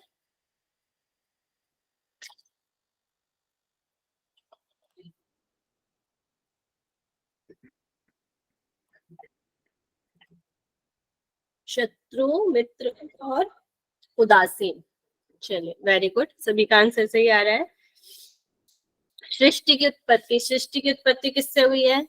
शत्रु, मित्र और उदासीन। चलिए वेरी गुड, सभी का आंसर सही आ रहा है। सृष्टि की उत्पत्ति किससे हुई है?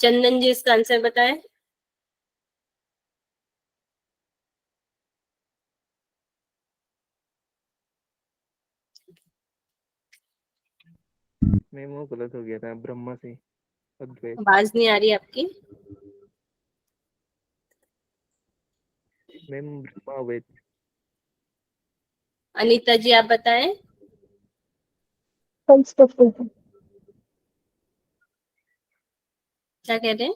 चंदन जी इसका आंसर बताएं। मैम वो गलत हो गया था, ब्रह्मा से अद्वैत। आवाज नहीं आ रही आपकी। मैम ब्रह्मा अद्वैत। अनीता जी आप बताएं। क्या कह रहे हैं?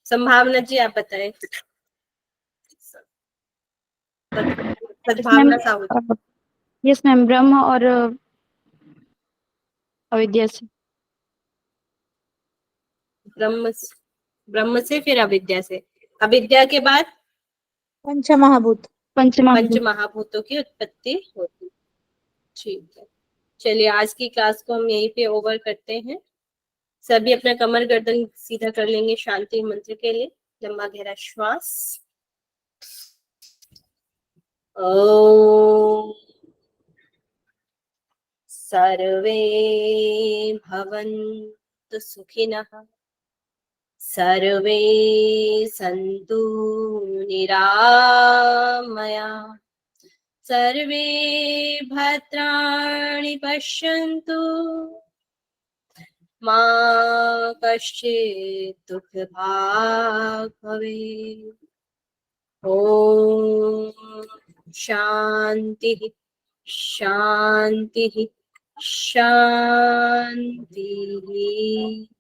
संभावना जी आप बताएं। सद्भावना साहू। यस मैम, ब्रह्म और अविद्या से। ब्रह्म से, फिर अविद्या से। अविद्या के बाद पंचमहाभूत। पंच महाभूतों की उत्पत्ति होती। ठीक है, चलिए आज की क्लास को हम यहीं पे ओवर करते हैं। सभी अपना कमर गर्दन सीधा कर लेंगे शांति मंत्र के लिए। लंबा गहरा श्वास। ओम सर्वे भवन्तु सुखिनः, सर्वे सन्तु निरामया, सर्वे भद्राणि पश्यन्तु, मा कश्चित् दुःखभाग् भवेत्। ॐ शान्तिः शान्तिः शान्तिः।